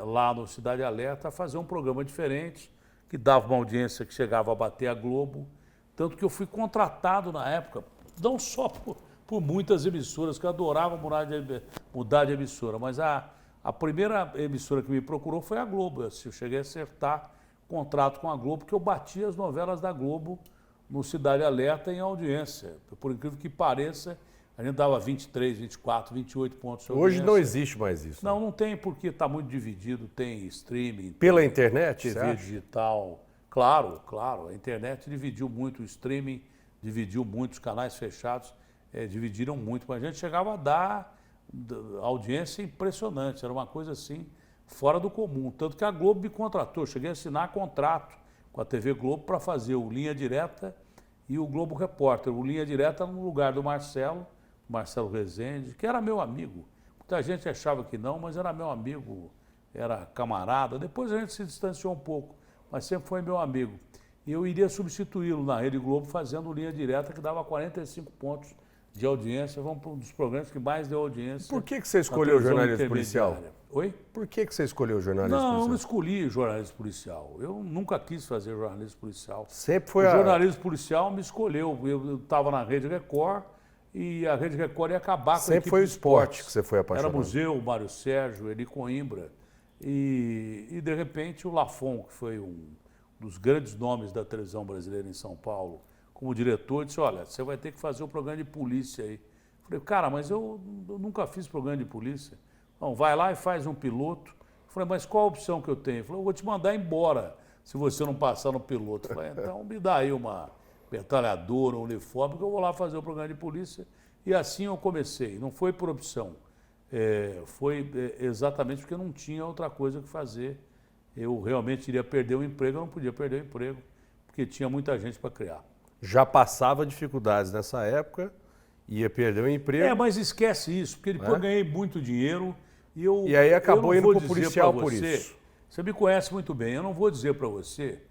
lá no Cidade Alerta a fazer um programa diferente, que dava uma audiência que chegava a bater a Globo. Tanto que eu fui contratado na época, não só por muitas emissoras, que eu adorava mudar de emissora, mas a primeira emissora que me procurou foi a Globo. Eu cheguei a acertar contrato com a Globo, porque eu batia as novelas da Globo no Cidade Alerta em audiência. Por incrível que pareça, a gente dava 23, 24, 28 pontos de audiência. Hoje não existe mais isso. Não tem, porque está muito dividido, tem streaming. Pela internet, TV digital. Claro, a internet dividiu muito, o streaming dividiu muito, os canais fechados dividiram muito, mas a gente chegava a dar audiência impressionante, era uma coisa assim, fora do comum. Tanto que a Globo me contratou, eu cheguei a assinar contrato com a TV Globo para fazer o Linha Direta e o Globo Repórter. O Linha Direta no lugar do Marcelo Rezende, que era meu amigo. Muita gente achava que não, mas era meu amigo, era camarada. Depois a gente se distanciou um pouco, mas sempre foi meu amigo. E eu iria substituí-lo na Rede Globo fazendo Linha Direta, que dava 45 pontos de audiência. Vamos para um dos programas que mais deu audiência. Por que você escolheu o jornalismo policial? Oi? Por que você escolheu o jornalismo policial? Não, eu não escolhi jornalismo policial. Eu nunca quis fazer jornalismo policial. Sempre foi o jornalismo policial me escolheu. Eu estava na Rede Record e a Rede Record ia acabar com a equipe. Sempre foi o esporte que você foi apaixonado. Era museu, Mário Sérgio, Eri Coimbra. E de repente o Lafon, que foi um dos grandes nomes da televisão brasileira em São Paulo, como diretor, disse, olha, você vai ter que fazer um programa de polícia aí. Falei, cara, mas eu nunca fiz programa de polícia. Não, vai lá e faz um piloto. Falei, mas qual a opção que eu tenho? Ele falou, eu vou te mandar embora se você não passar no piloto. Falei, então me dá aí uma metralhadora, um uniforme, que eu vou lá fazer o programa de polícia. E assim eu comecei. Não foi por opção. Foi exatamente porque eu não tinha outra coisa que fazer. Eu realmente iria perder o emprego, eu não podia perder o emprego, porque tinha muita gente para criar. Já passava dificuldades nessa época, ia perder o emprego. Mas esquece isso, porque depois eu ganhei muito dinheiro e aí acabou indo para o policial por isso. Você me conhece muito bem, eu não vou dizer para você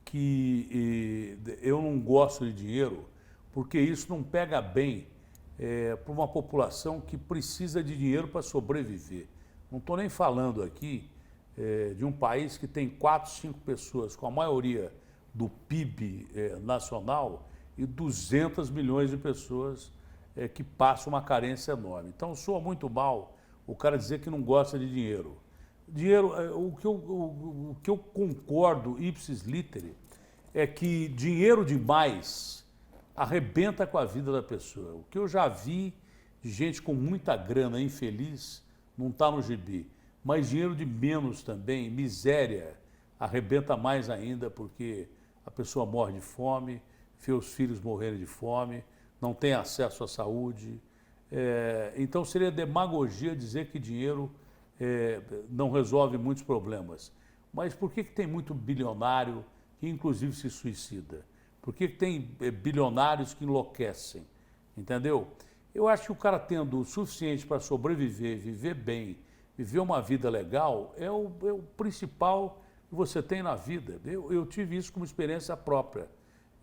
que eu não gosto de dinheiro, porque isso não pega bem para uma população que precisa de dinheiro para sobreviver. Não estou nem falando aqui de um país que tem 4, 5 pessoas, com a maioria do PIB nacional, e 200 milhões de pessoas que passam uma carência enorme. Então, soa muito mal o cara dizer que não gosta de dinheiro. Dinheiro, o que eu concordo, ipsis literi, é que dinheiro demais arrebenta com a vida da pessoa. O que eu já vi de gente com muita grana, infeliz, não está no gibi. Mas dinheiro de menos também, miséria, arrebenta mais ainda, porque a pessoa morre de fome, vê os filhos morrerem de fome, não tem acesso à saúde, Então seria demagogia dizer que dinheiro não resolve muitos problemas. Mas por que tem muito bilionário que inclusive se suicida? Por que tem bilionários que enlouquecem? Entendeu? Eu acho que o cara tendo o suficiente para sobreviver, viver bem, viver uma vida legal, é o principal que você tem na vida. Eu tive isso como experiência própria.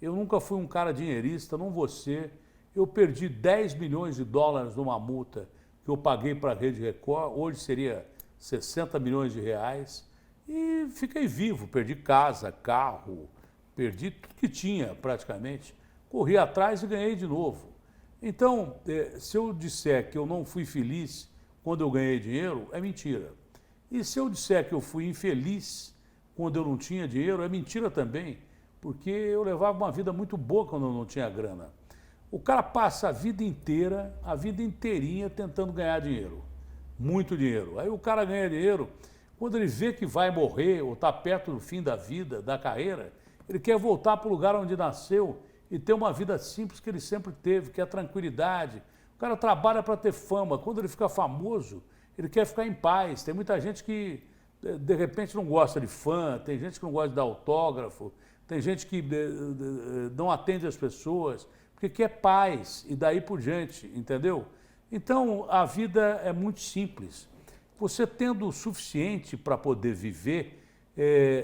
Eu nunca fui um cara dinheirista, não vou ser. Eu perdi 10 milhões de dólares numa multa que eu paguei para a Rede Record, hoje seria 60 milhões de reais, e fiquei vivo, perdi casa, carro, perdi tudo que tinha praticamente, corri atrás e ganhei de novo. Então, se eu disser que eu não fui feliz quando eu ganhei dinheiro, é mentira. E se eu disser que eu fui infeliz quando eu não tinha dinheiro, é mentira também, porque eu levava uma vida muito boa quando eu não tinha grana. O cara passa a vida inteirinha tentando ganhar dinheiro, muito dinheiro. Aí o cara ganha dinheiro, quando ele vê que vai morrer ou está perto do fim da vida, da carreira, ele quer voltar para o lugar onde nasceu e ter uma vida simples que ele sempre teve, que é a tranquilidade. O cara trabalha para ter fama. Quando ele fica famoso, ele quer ficar em paz. Tem muita gente que, de repente, não gosta de fã, tem gente que não gosta de dar autógrafo, tem gente que não atende as pessoas, porque quer paz e daí por diante, entendeu? Então, a vida é muito simples. Você tendo o suficiente para poder viver,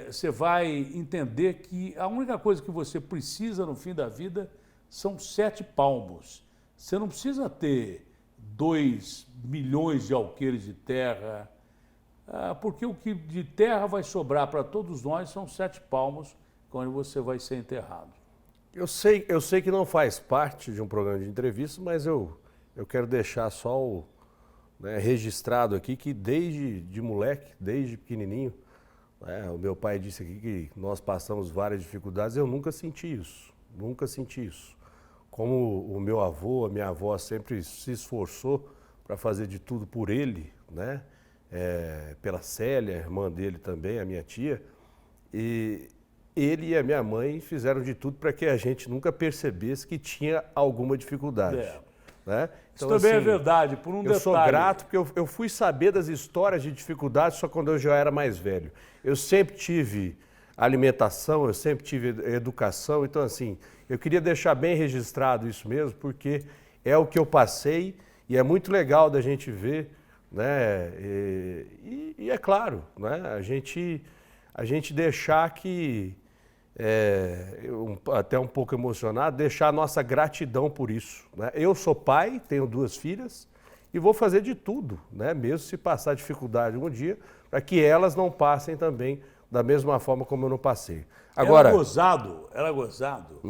você vai entender que a única coisa que você precisa no fim da vida são 7 palmos. Você não precisa ter 2 milhões de alqueires de terra, porque o que de terra vai sobrar para todos nós são 7 palmos, onde você vai ser enterrado. Eu sei que não faz parte de um programa de entrevista, mas eu quero deixar só registrado aqui que desde moleque, desde pequenininho, o meu pai disse aqui que nós passamos várias dificuldades, eu nunca senti isso, nunca senti isso. Como o meu avô, a minha avó sempre se esforçou para fazer de tudo por ele, né? Pela Célia, a irmã dele também, a minha tia, e ele e a minha mãe fizeram de tudo para que a gente nunca percebesse que tinha alguma dificuldade. Né? Então, isso também é verdade, por um detalhe. Eu sou grato porque eu fui saber das histórias de dificuldades só quando eu já era mais velho. Eu sempre tive alimentação, eu sempre tive educação, então assim, eu queria deixar bem registrado isso mesmo, porque é o que eu passei e é muito legal da gente ver, né? E é claro, né? A gente deixar que, até um pouco emocionado, deixar a nossa gratidão por isso. Né? Eu sou pai, tenho 2 filhas e vou fazer de tudo, né? Mesmo se passar dificuldade algum dia, para que elas não passem também da mesma forma como eu não passei. Agora, era gozado,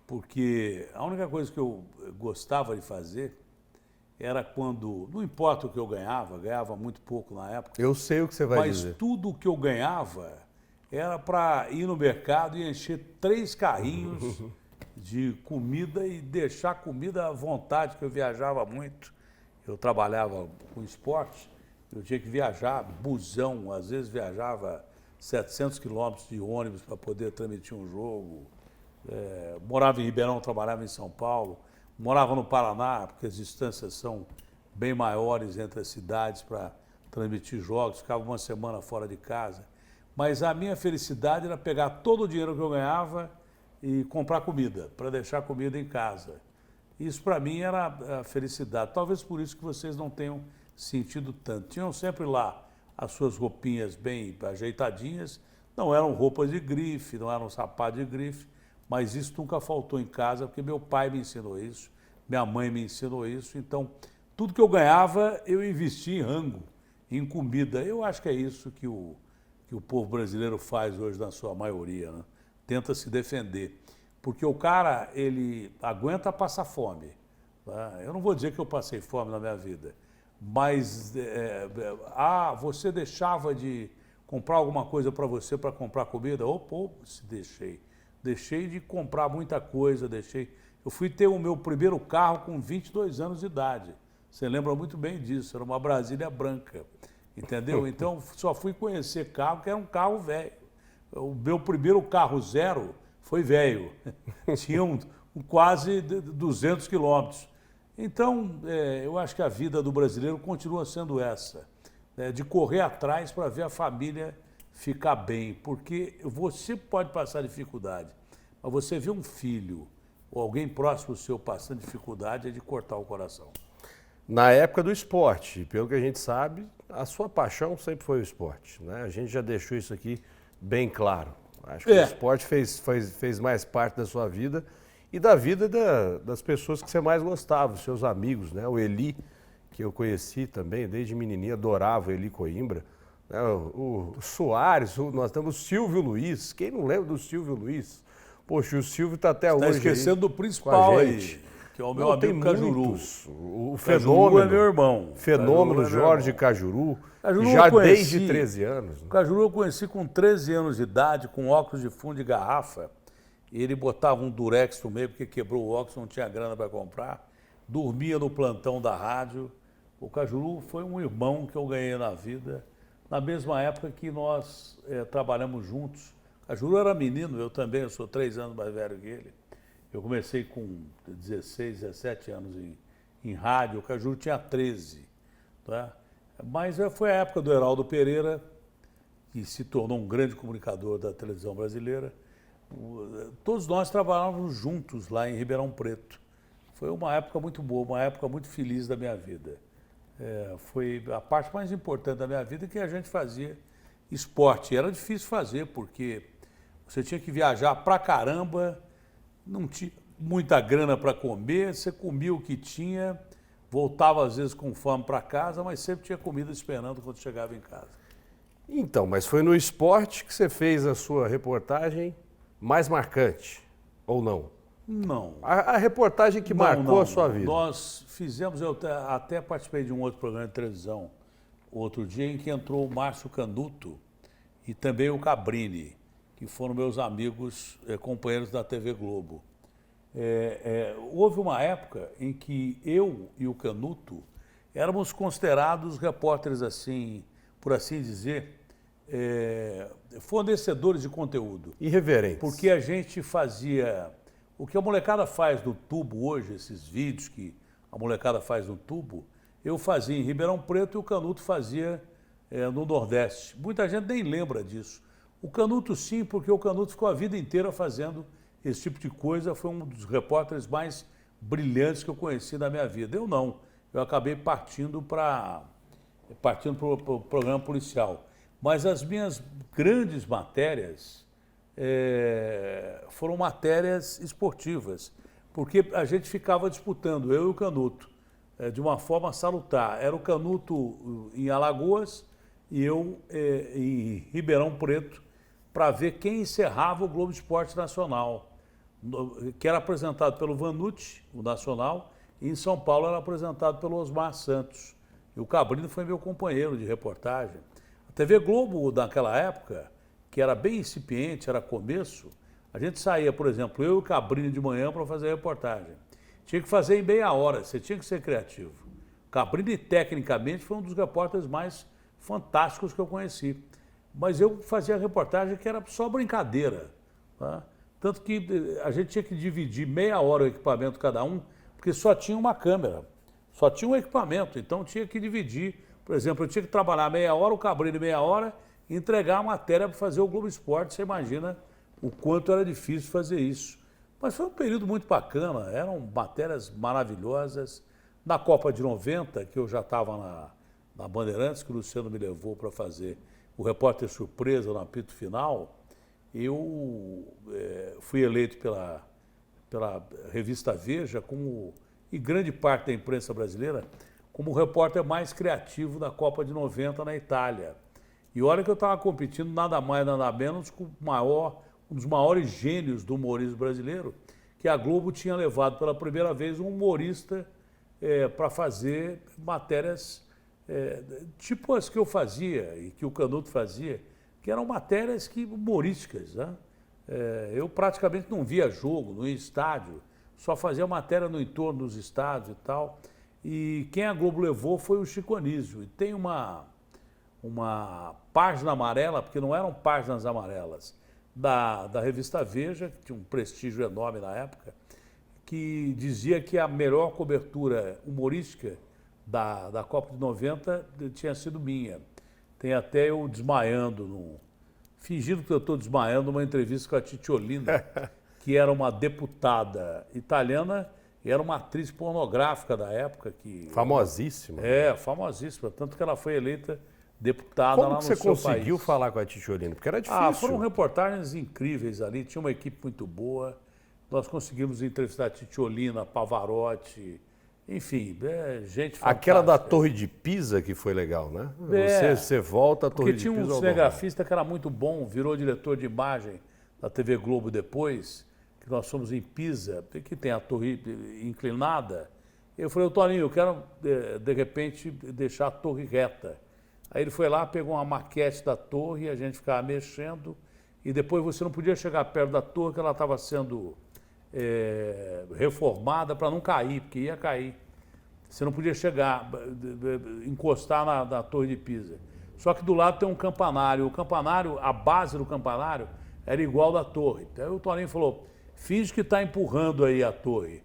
porque a única coisa que eu gostava de fazer era quando, não importa o que eu ganhava muito pouco na época. Eu sei o que você vai dizer. Mas tudo o que eu ganhava era para ir no mercado e encher 3 carrinhos de comida e deixar comida à vontade, que eu viajava muito. Eu trabalhava com esporte, eu tinha que viajar, busão, às vezes viajava 700 quilômetros de ônibus para poder transmitir um jogo. Morava em Ribeirão, trabalhava em São Paulo. Morava no Paraná, porque as distâncias são bem maiores entre as cidades para transmitir jogos. Ficava uma semana fora de casa. Mas a minha felicidade era pegar todo o dinheiro que eu ganhava e comprar comida, para deixar comida em casa. Isso para mim era a felicidade. Talvez por isso que vocês não tenham sentido tanto. Tinham sempre lá as suas roupinhas bem ajeitadinhas. Não eram roupas de grife, não eram sapatos de grife, mas isso nunca faltou em casa, porque meu pai me ensinou isso, minha mãe me ensinou isso. Então, tudo que eu ganhava, eu investia em rango, em comida. Eu acho que é isso que o povo brasileiro faz hoje na sua maioria, né? Tenta se defender. Porque o cara, ele aguenta passar fome. Tá? Eu não vou dizer que eu passei fome na minha vida, mas você deixava de comprar alguma coisa para você para comprar comida? Se deixei. Deixei de comprar muita coisa, Eu fui ter o meu primeiro carro com 22 anos de idade. Você lembra muito bem disso, era uma Brasília branca, entendeu? Então, só fui conhecer carro que era um carro velho. O meu primeiro carro zero foi velho, tinha quase 200 quilômetros. Então, eu acho que a vida do brasileiro continua sendo essa, né, de correr atrás para ver a família ficar bem, porque você pode passar dificuldade, mas você vê um filho ou alguém próximo seu passando dificuldade é de cortar o coração. Na época do esporte, pelo que a gente sabe, a sua paixão sempre foi o esporte, né? A gente já deixou isso aqui bem claro. Acho que o esporte fez mais parte da sua vida e da vida das pessoas que você mais gostava, os seus amigos, né? O Eli, que eu conheci também, desde menininha, adorava o Eli Coimbra. Né? O Soares, nós temos o Silvio Luiz. Quem não lembra do Silvio Luiz? Poxa, o Silvio está até hoje. Está esquecendo do principal aí, que é o meu amigo Cajuru. O Fenômeno é meu irmão. Fenômeno Jorge Cajuru, Cajuru já desde 13 anos. O Cajuru eu conheci com 13 anos de idade, com óculos de fundo de garrafa. E ele botava um durex no meio, porque quebrou o óculos, não tinha grana para comprar. Dormia no plantão da rádio. O Cajuru foi um irmão que eu ganhei na vida, na mesma época que nós trabalhamos juntos. O Cajuru era menino, eu também, eu sou 3 anos mais velho que ele. Eu comecei com 16, 17 anos em rádio, o Cajuru tinha 13. Tá? Mas foi a época do Heraldo Pereira, que se tornou um grande comunicador da televisão brasileira. Todos nós trabalhávamos juntos lá em Ribeirão Preto. Foi uma época muito boa, uma época muito feliz da minha vida. Foi a parte mais importante da minha vida que a gente fazia esporte. E era difícil fazer, porque você tinha que viajar pra caramba, não tinha muita grana para comer, você comia o que tinha, voltava às vezes com fome para casa, mas sempre tinha comida esperando quando chegava em casa. Então, mas foi no esporte que você fez a sua reportagem mais marcante, ou não? Não. A reportagem que marcou a sua vida. Nós fizemos, eu até participei de um outro programa de televisão outro dia em que entrou o Márcio Canuto e também o Cabrini, que foram meus amigos, companheiros da TV Globo. Houve uma época em que eu e o Canuto éramos considerados repórteres, assim, por assim dizer, fornecedores de conteúdo. Irreverentes. Porque a gente fazia o que a molecada faz no tubo hoje, esses vídeos que a molecada faz no tubo, eu fazia em Ribeirão Preto e o Canuto fazia no Nordeste. Muita gente nem lembra disso. O Canuto sim, porque o Canuto ficou a vida inteira fazendo esse tipo de coisa, foi um dos repórteres mais brilhantes que eu conheci na minha vida. Eu não, eu acabei partindo para o programa policial. Mas as minhas grandes matérias foram matérias esportivas, porque a gente ficava disputando, eu e o Canuto, de uma forma salutar. Era o Canuto em Alagoas e eu em Ribeirão Preto, para ver quem encerrava o Globo Esporte Nacional, que era apresentado pelo Vanucci, o Nacional, e em São Paulo era apresentado pelo Osmar Santos. E o Cabrini foi meu companheiro de reportagem. A TV Globo, naquela época, que era bem incipiente, era começo, a gente saía, por exemplo, eu e o Cabrini de manhã para fazer a reportagem. Tinha que fazer em meia hora, você tinha que ser criativo. O Cabrini, tecnicamente, foi um dos repórteres mais fantásticos que eu conheci. Mas eu fazia a reportagem que era só brincadeira. Tá? Tanto que a gente tinha que dividir meia hora o equipamento cada um, porque só tinha uma câmera, só tinha um equipamento, então tinha que dividir. Por exemplo, eu tinha que trabalhar meia hora, o Cabrini meia hora, e entregar a matéria para fazer o Globo Esporte. Você imagina o quanto era difícil fazer isso. Mas foi um período muito bacana, eram matérias maravilhosas. Na Copa de 90, que eu já estava na Bandeirantes, que o Luciano me levou para fazer o repórter surpresa no apito final, eu fui eleito pela revista Veja, e grande parte da imprensa brasileira, como o repórter mais criativo da Copa de 90 na Itália. E olha que eu estava competindo nada mais, nada menos com um dos maiores gênios do humorismo brasileiro, que a Globo tinha levado pela primeira vez um humorista para fazer matérias tipo as que eu fazia e que o Canuto fazia, que eram matérias humorísticas. Né? Eu praticamente não via jogo, não ia estádio, só fazia matéria no entorno dos estádios e tal. E quem a Globo levou foi o Chico Anísio. E tem uma página amarela, porque não eram páginas amarelas, da revista Veja, que tinha um prestígio enorme na época, que dizia que a melhor cobertura humorística da Copa de 90 tinha sido minha. Tem até eu desmaiando, fingindo que eu estou desmaiando numa entrevista com a Titiolina, que era uma deputada italiana e era uma atriz pornográfica da época. Famosíssima. Famosíssima. Tanto que ela foi eleita deputada lá no seu país. Como você conseguiu falar com a Titiolina? Porque era difícil. Foram reportagens incríveis ali, tinha uma equipe muito boa. Nós conseguimos entrevistar a Titiolina, Pavarotti, enfim, gente fantástica. Aquela da Torre de Pisa que foi legal, né? Você volta à Torre de Pisa. Porque tinha um cinegrafista que era muito bom, virou diretor de imagem da TV Globo depois, que nós fomos em Pisa, que tem a torre inclinada. Eu falei, Toninho, eu quero, de repente, deixar a torre reta. Aí ele foi lá, pegou uma maquete da torre, a gente ficava mexendo, e depois você não podia chegar perto da torre, que ela estava sendo reformada para não cair, porque ia cair. Você não podia chegar, encostar na Torre de Pisa. Só que do lado tem um campanário. O campanário, a base do campanário era igual da torre. Aí o Toninho falou, finge que está empurrando aí a torre.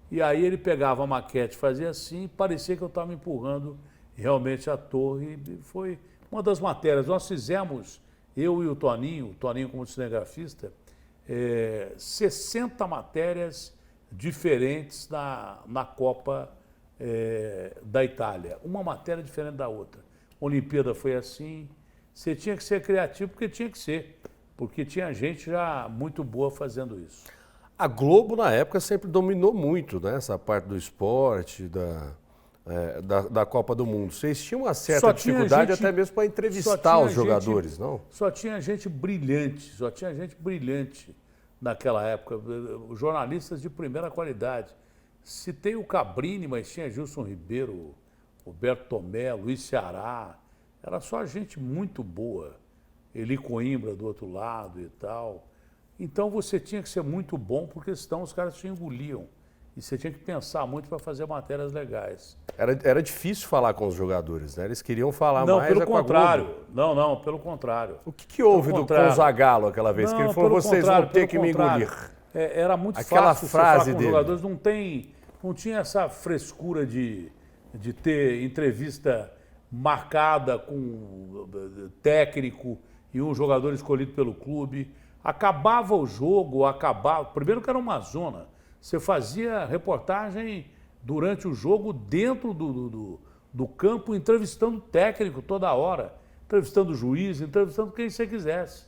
E aí ele pegava a maquete, fazia assim, e parecia que eu estava empurrando realmente a torre. Foi uma das matérias. Nós fizemos, eu e o Toninho como cinegrafista, 60 matérias diferentes na Copa da Itália. Uma matéria diferente da outra. A Olimpíada foi assim. Você tinha que ser criativo porque tinha que ser. Porque tinha gente já muito boa fazendo isso. A Globo, na época, sempre dominou muito, né, essa parte do esporte, da Copa do Mundo. Vocês tinham uma certa dificuldade até mesmo para entrevistar os jogadores, não? Só tinha gente brilhante, naquela época. Jornalistas de primeira qualidade. Citei o Cabrini, mas tinha Gilson Ribeiro, Roberto Tomé, Luiz Ceará. Era só gente muito boa. Eli Coimbra do outro lado e tal. Então você tinha que ser muito bom, porque senão os caras te engoliam. E você tinha que pensar muito para fazer matérias legais. Era difícil falar com os jogadores, né? Eles queriam falar não, mais pelo contrário. com a Globo. Não, pelo contrário. O que houve com o Zagallo aquela vez? Que ele falou, vocês vão ter que me engolir. Era muito aquela fácil frase falar com dele. Os jogadores. Não tinha essa frescura de ter entrevista marcada com técnico e um jogador escolhido pelo clube. Acabava o jogo, primeiro que era uma zona. Você fazia reportagem durante o jogo dentro do campo, entrevistando técnico toda hora, entrevistando juiz, entrevistando quem você quisesse.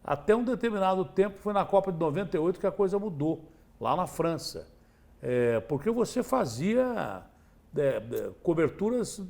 Até um determinado tempo, foi na Copa de 98 que a coisa mudou, lá na França. Porque você fazia coberturas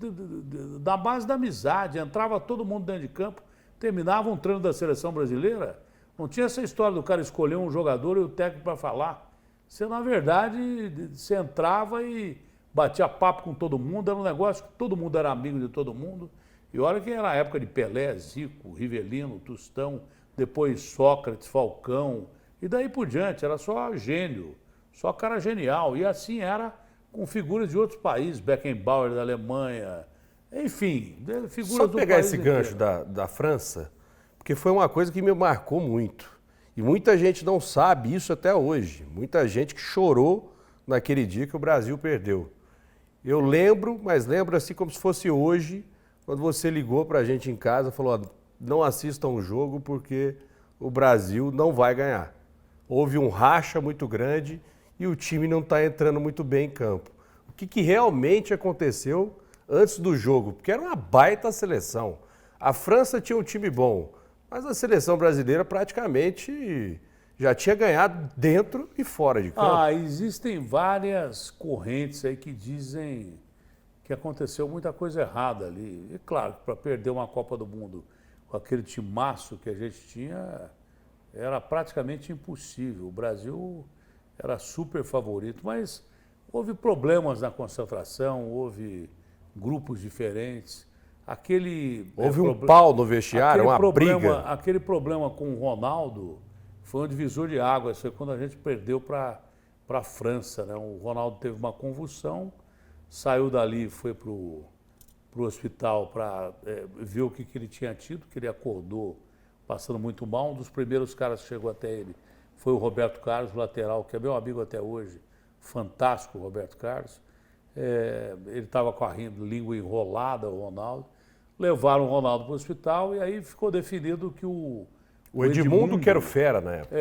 da base da amizade, entrava todo mundo dentro de campo, terminava um treino da seleção brasileira, não tinha essa história do cara escolher um jogador e o técnico para falar. Você, na verdade, você entrava e batia papo com todo mundo, era um negócio que todo mundo era amigo de todo mundo. E olha que era a época de Pelé, Zico, Rivelino, Tostão, depois Sócrates, Falcão, e daí por diante, era só gênio, só cara genial. E assim era com figuras de outros países, Beckenbauer da Alemanha, enfim, figuras do país. Só pegar esse gancho da França, porque foi uma coisa que me marcou muito. E muita gente não sabe isso até hoje. Muita gente que chorou naquele dia que o Brasil perdeu. Eu lembro, mas lembro assim como se fosse hoje, quando você ligou para a gente em casa e falou, não assistam o jogo porque o Brasil não vai ganhar. Houve um racha muito grande e o time não está entrando muito bem em campo. O que realmente aconteceu antes do jogo? Porque era uma baita seleção. A França tinha um time bom, mas a seleção brasileira praticamente já tinha ganhado dentro e fora de campo. Existem várias correntes aí que dizem que aconteceu muita coisa errada ali. E claro, para perder uma Copa do Mundo com aquele timaço que a gente tinha, era praticamente impossível. O Brasil era super favorito, mas houve problemas na concentração, houve grupos diferentes. Houve um pau no vestiário, uma briga. Aquele problema com o Ronaldo foi um divisor de águas. Foi quando a gente perdeu para a França, né? O Ronaldo teve uma convulsão, saiu dali, foi para o hospital para ver o que ele tinha tido, que ele acordou passando muito mal. Um dos primeiros caras que chegou até ele foi o Roberto Carlos, lateral, que é meu amigo até hoje, fantástico, Roberto Carlos. Ele estava com a língua enrolada, o Ronaldo. Levaram o Ronaldo para o hospital e aí ficou definido que o Edmundo que era o fera na época.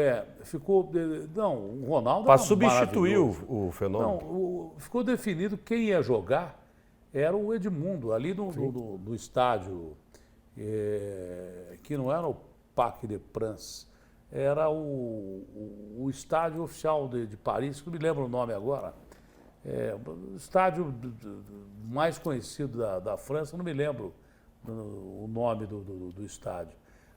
Não, o Ronaldo para substituir o Fenômeno. Não, ficou definido que quem ia jogar era o Edmundo, ali no estádio, que não era o Parc des Princes, era o estádio oficial de Paris, que não me lembro o nome agora. O estádio mais conhecido da França, não me lembro o nome do estádio.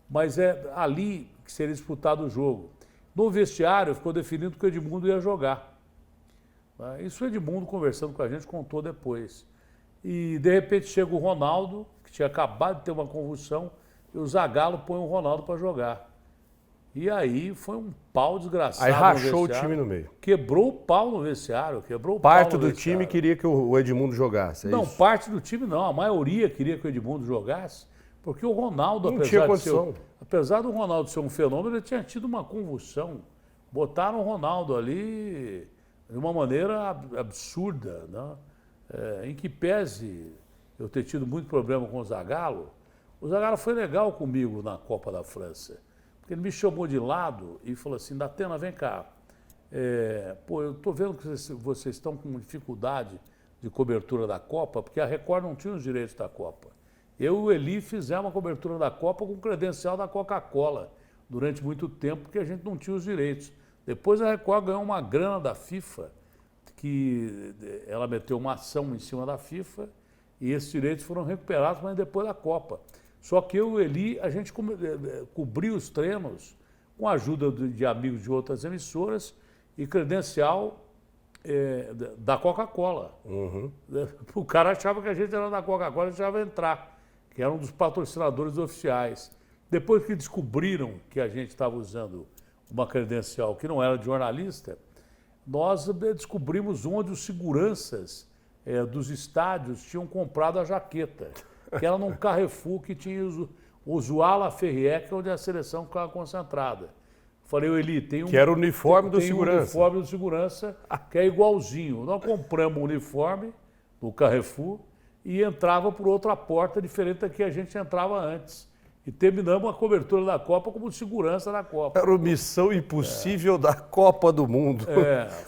Mas é ali que seria disputado o jogo. No vestiário ficou definido que o Edmundo ia jogar. Isso o Edmundo, conversando com a gente, contou depois. E de repente chega o Ronaldo, que tinha acabado de ter uma convulsão, e o Zagallo põe o Ronaldo para jogar. E aí foi um pau desgraçado. Aí rachou o time no meio. Quebrou o pau no vestiário. Parte do time queria que o Edmundo jogasse. Não, parte do time não. A maioria queria que o Edmundo jogasse, porque o Ronaldo, apesar do Ronaldo ser um fenômeno, ele tinha tido uma convulsão. Botaram o Ronaldo ali de uma maneira absurda, né? Em que pese eu ter tido muito problema com o Zagallo foi legal comigo na Copa da França. Porque ele me chamou de lado e falou assim, Datena, vem cá, eu estou vendo que vocês estão com dificuldade de cobertura da Copa, porque a Record não tinha os direitos da Copa. Eu e o Eli fizemos a cobertura da Copa com credencial da Coca-Cola durante muito tempo, porque a gente não tinha os direitos. Depois a Record ganhou uma grana da FIFA, que ela meteu uma ação em cima da FIFA, e esses direitos foram recuperados, mas depois da Copa. Só que eu e o Eli, a gente cobriu os treinos com a ajuda de amigos de outras emissoras e credencial da Coca-Cola. Uhum. O cara achava que a gente era da Coca-Cola e deixava entrar, que era um dos patrocinadores oficiais. Depois que descobriram que a gente estava usando uma credencial que não era de jornalista, nós descobrimos onde os seguranças dos estádios tinham comprado a jaqueta, que era num Carrefour que tinha o Zoala Ferrier, que é onde a seleção ficava concentrada. Falei, Eli, que era o uniforme do segurança. Um uniforme do segurança, que é igualzinho. Nós compramos um uniforme no Carrefour e entrava por outra porta diferente da que a gente entrava antes. E terminamos a cobertura da Copa como segurança da Copa. Era a missão impossível da Copa do Mundo.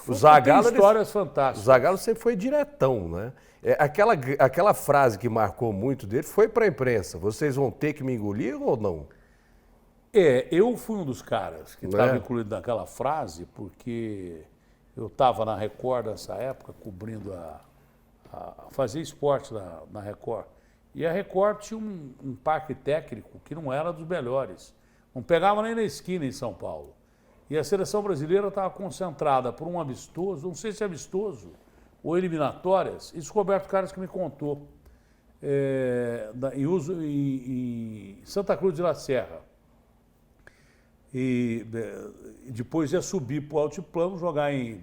O Zagallo tem histórias fantásticas. O Zagallo sempre foi diretão, né? Aquela frase que marcou muito dele foi para a imprensa. Vocês vão ter que me engolir ou não? Eu fui um dos caras que estava incluído naquela frase, porque eu estava na Record nessa época, cobrindo fazer esporte na Record. E a Record tinha um parque técnico que não era dos melhores. Não pegava nem na esquina em São Paulo. E a seleção brasileira estava concentrada por um amistoso, não sei se é amistoso ou eliminatórias, isso o Roberto Carlos que me contou, em Santa Cruz de la Serra. E depois ia subir para o altiplano, jogar em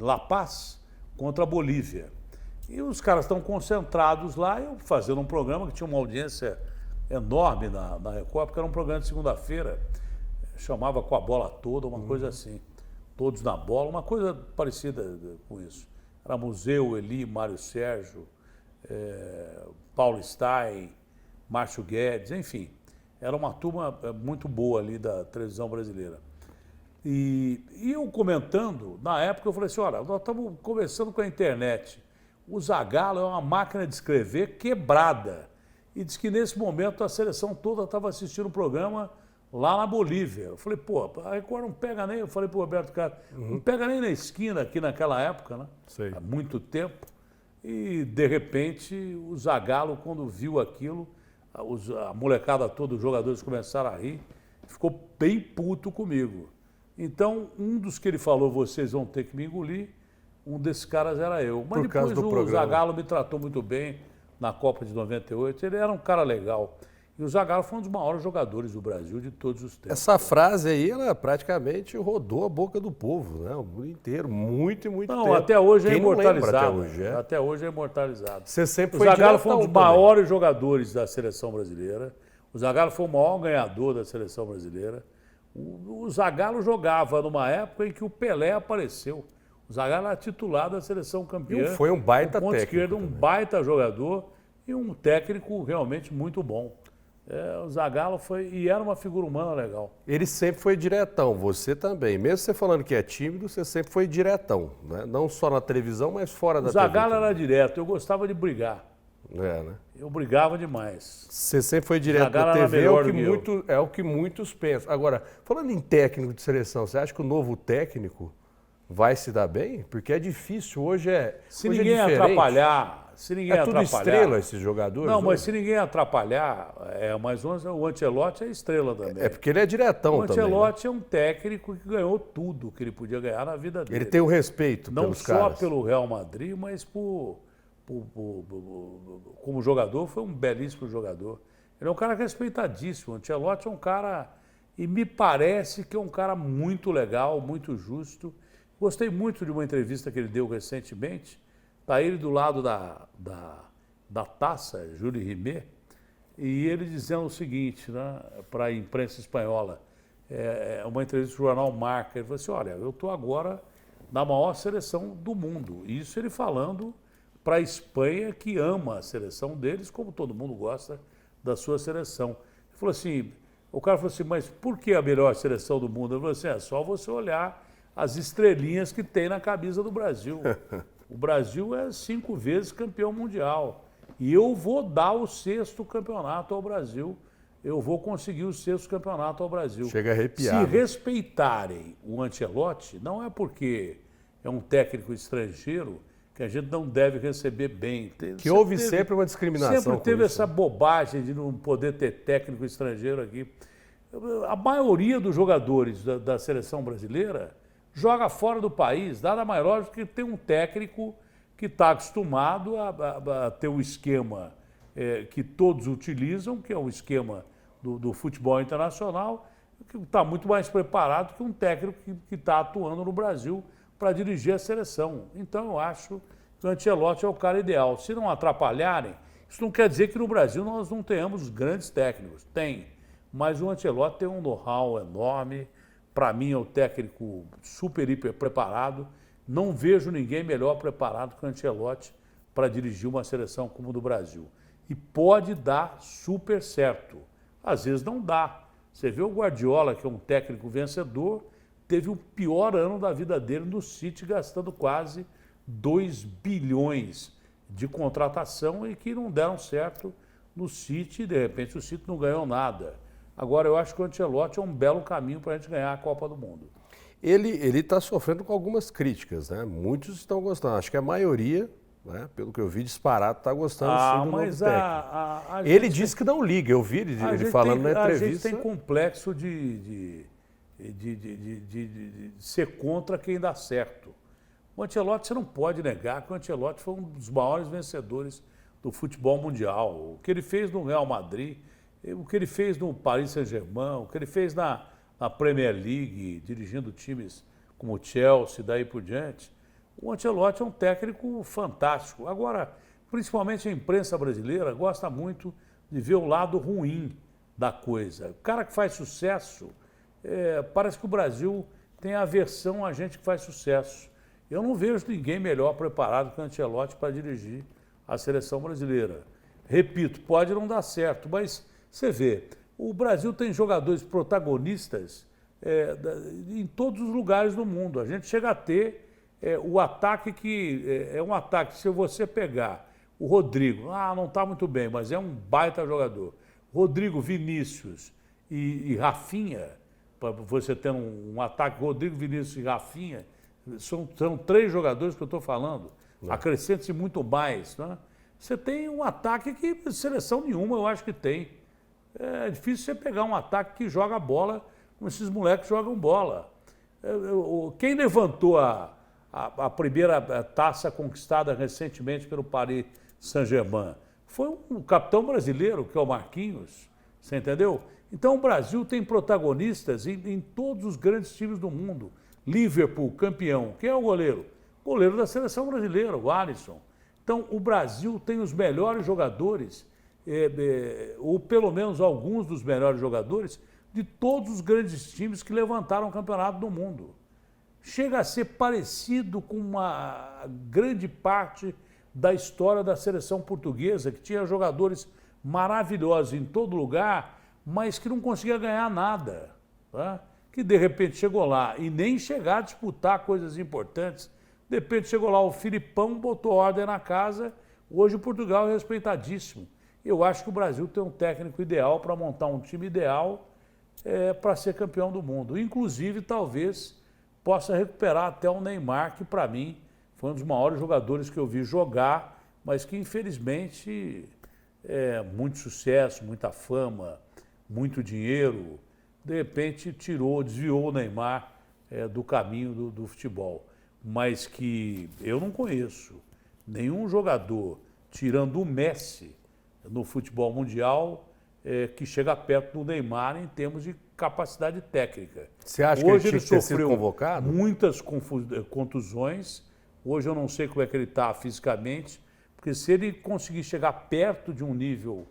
La Paz contra a Bolívia. E os caras estão concentrados lá, eu fazendo um programa que tinha uma audiência enorme na Record, porque era um programa de segunda-feira, chamava Com a Bola Toda, uma coisa assim. Todos na bola, uma coisa parecida com isso. Era Museu, Eli, Mário Sérgio, Paulo Stein, Márcio Guedes, enfim. Era uma turma muito boa ali da televisão brasileira. E eu comentando, na época eu falei assim, olha, nós estamos conversando com a internet. O Zagallo é uma máquina de escrever quebrada. E diz que nesse momento a seleção toda estava assistindo o programa lá na Bolívia. Eu falei, pô, a Record não pega nem, eu falei pro Roberto Carlos, não pega nem na esquina aqui naquela época, né? Sei. Há muito tempo. E, de repente, o Zagallo, quando viu aquilo, a molecada toda, os jogadores começaram a rir, ficou bem puto comigo. Então, um dos que ele falou, vocês vão ter que me engolir, um desses caras era eu. Mas depois o Zagallo me tratou muito bem na Copa de 98, ele era um cara legal. E o Zagallo foi um dos maiores jogadores do Brasil de todos os tempos. Essa frase aí, ela praticamente rodou a boca do povo, né? O mundo inteiro, muito e muito tempo. Não, até hoje é Quem imortalizado. Até hoje, até hoje é imortalizado. Você sempre o Zagallo foi um dos maiores jogadores da seleção brasileira. O Zagallo foi o maior ganhador da seleção brasileira. O Zagallo jogava numa época em que o Pelé apareceu. O Zagallo era titular da seleção campeã. E foi um baita ponto técnico esquerdo, um também. baita jogador e um técnico realmente muito bom. O Zagallo foi, e era uma figura humana legal. Ele sempre foi diretão, você também. Mesmo você falando que é tímido, você sempre foi diretão, né? Não só na televisão, mas fora da O Zagallo TV era direto, eu gostava de brigar. né? Eu brigava demais. Você sempre foi direto Zagallo na era TV, melhor do que é o que muitos pensam. Agora, falando em técnico de seleção, você acha que o novo técnico vai se dar bem? Porque é difícil, hoje é Se hoje ninguém é diferente. atrapalhar, se ninguém É tudo atrapalhar. estrela esses jogadores? Não, mas hoje? se ninguém atrapalhar, mas o Ancelotti é estrela também. É porque ele é diretão O também. Né? Ancelotti é um técnico que ganhou tudo que ele podia ganhar na vida dele. Ele tem o respeito Não pelos só caras. pelo Real Madrid, mas como jogador, foi um belíssimo jogador. Ele é um cara respeitadíssimo. O Ancelotti é um cara, e me parece que é um cara muito legal, muito justo. Gostei muito de uma entrevista que ele deu recentemente. Está ele do lado da taça, Júlio Rimet, e ele dizendo o seguinte, né, para a imprensa espanhola, uma entrevista do jornal Marca, ele falou assim, olha, eu estou agora na maior seleção do mundo. Isso ele falando para a Espanha, que ama a seleção deles, como todo mundo gosta da sua seleção. Ele falou assim, o cara falou assim, mas por que a melhor seleção do mundo? Ele falou assim, é só você olhar as estrelinhas que tem na camisa do Brasil. O Brasil é 5 vezes campeão mundial. E eu vou dar o 6º campeonato ao Brasil. Eu vou conseguir o 6º campeonato ao Brasil. Chega a arrepiar. Se né? respeitarem o Ancelotti, não é porque é um técnico estrangeiro que a gente não deve receber bem. Que houve sempre uma discriminação. Sempre teve com isso, essa né? bobagem de não poder ter técnico estrangeiro aqui. A maioria dos jogadores da seleção brasileira joga fora do país, nada mais lógico que tem um técnico que está acostumado a ter um esquema que todos utilizam, que é o esquema do futebol internacional, que está muito mais preparado que um técnico que está atuando no Brasil para dirigir a seleção. Então eu acho que o Ancelotti é o cara ideal. Se não atrapalharem, isso não quer dizer que no Brasil nós não tenhamos grandes técnicos. Tem, mas o Ancelotti tem um know-how enorme. Para mim é o técnico super, hiper preparado. Não vejo ninguém melhor preparado que o Ancelotti para dirigir uma seleção como a do Brasil. E pode dar super certo. Às vezes não dá. Você vê o Guardiola, que é um técnico vencedor, teve o pior ano da vida dele no City, gastando quase 2 bilhões de contratação e que não deram certo no City. E de repente o City não ganhou nada. Agora, eu acho que o Ancelotti é um belo caminho para a gente ganhar a Copa do Mundo. Ele está sofrendo com algumas críticas, né? Muitos estão gostando. Acho que a maioria, né, pelo que eu vi, disparado, está gostando sim do novo técnico. Ele disse que não liga, eu vi ele falando na entrevista. A gente tem complexo de ser contra quem dá certo. O Ancelotti, você não pode negar que o Ancelotti foi um dos maiores vencedores do futebol mundial. O que ele fez no Real Madrid, o que ele fez no Paris Saint-Germain, o que ele fez na Premier League, dirigindo times como o Chelsea, daí por diante. O Ancelotti é um técnico fantástico. Agora, principalmente a imprensa brasileira gosta muito de ver o lado ruim da coisa. O cara que faz sucesso, parece que o Brasil tem aversão a gente que faz sucesso. Eu não vejo ninguém melhor preparado que o Ancelotti para dirigir a seleção brasileira. Repito, pode não dar certo, mas você vê, o Brasil tem jogadores protagonistas em todos os lugares do mundo. A gente chega a ter o ataque que é um ataque, se você pegar o Rodrigo, não está muito bem, mas é um baita jogador. Rodrigo, Vinícius e Rafinha, para você ter um ataque, Rodrigo, Vinícius e Rafinha, são 3 jogadores que eu estou falando. Acrescente-se muito mais. Né? Você tem um ataque que seleção nenhuma eu acho que tem. É difícil você pegar um ataque que joga bola como esses moleques jogam bola. Quem levantou a primeira taça conquistada recentemente pelo Paris Saint-Germain foi um capitão brasileiro, que é o Marquinhos. Você entendeu? Então o Brasil tem protagonistas em todos os grandes times do mundo. Liverpool, campeão. Quem é o goleiro? Goleiro da seleção brasileira, o Alisson. Então o Brasil tem os melhores jogadores ou pelo menos alguns dos melhores jogadores de todos os grandes times que levantaram o campeonato do mundo. Chega a ser parecido com uma grande parte da história da seleção portuguesa, que tinha jogadores maravilhosos em todo lugar, mas que não conseguia ganhar nada. Tá? Que de repente chegou lá e nem chegar a disputar coisas importantes. De repente chegou lá o Filipão, botou ordem na casa. Hoje o Portugal é respeitadíssimo. Eu acho que o Brasil tem um técnico ideal para montar um time ideal para ser campeão do mundo. Inclusive, talvez possa recuperar até o Neymar, que para mim foi um dos maiores jogadores que eu vi jogar, mas que infelizmente muito sucesso, muita fama, muito dinheiro, de repente desviou o Neymar do caminho do futebol. Mas que eu não conheço nenhum jogador, tirando o Messi, no futebol mundial, que chega perto do Neymar em termos de capacidade técnica. Você acha que ele tinha que ter sido convocado? Muitas contusões. Hoje eu não sei como é que ele está fisicamente, porque se ele conseguir chegar perto de um nível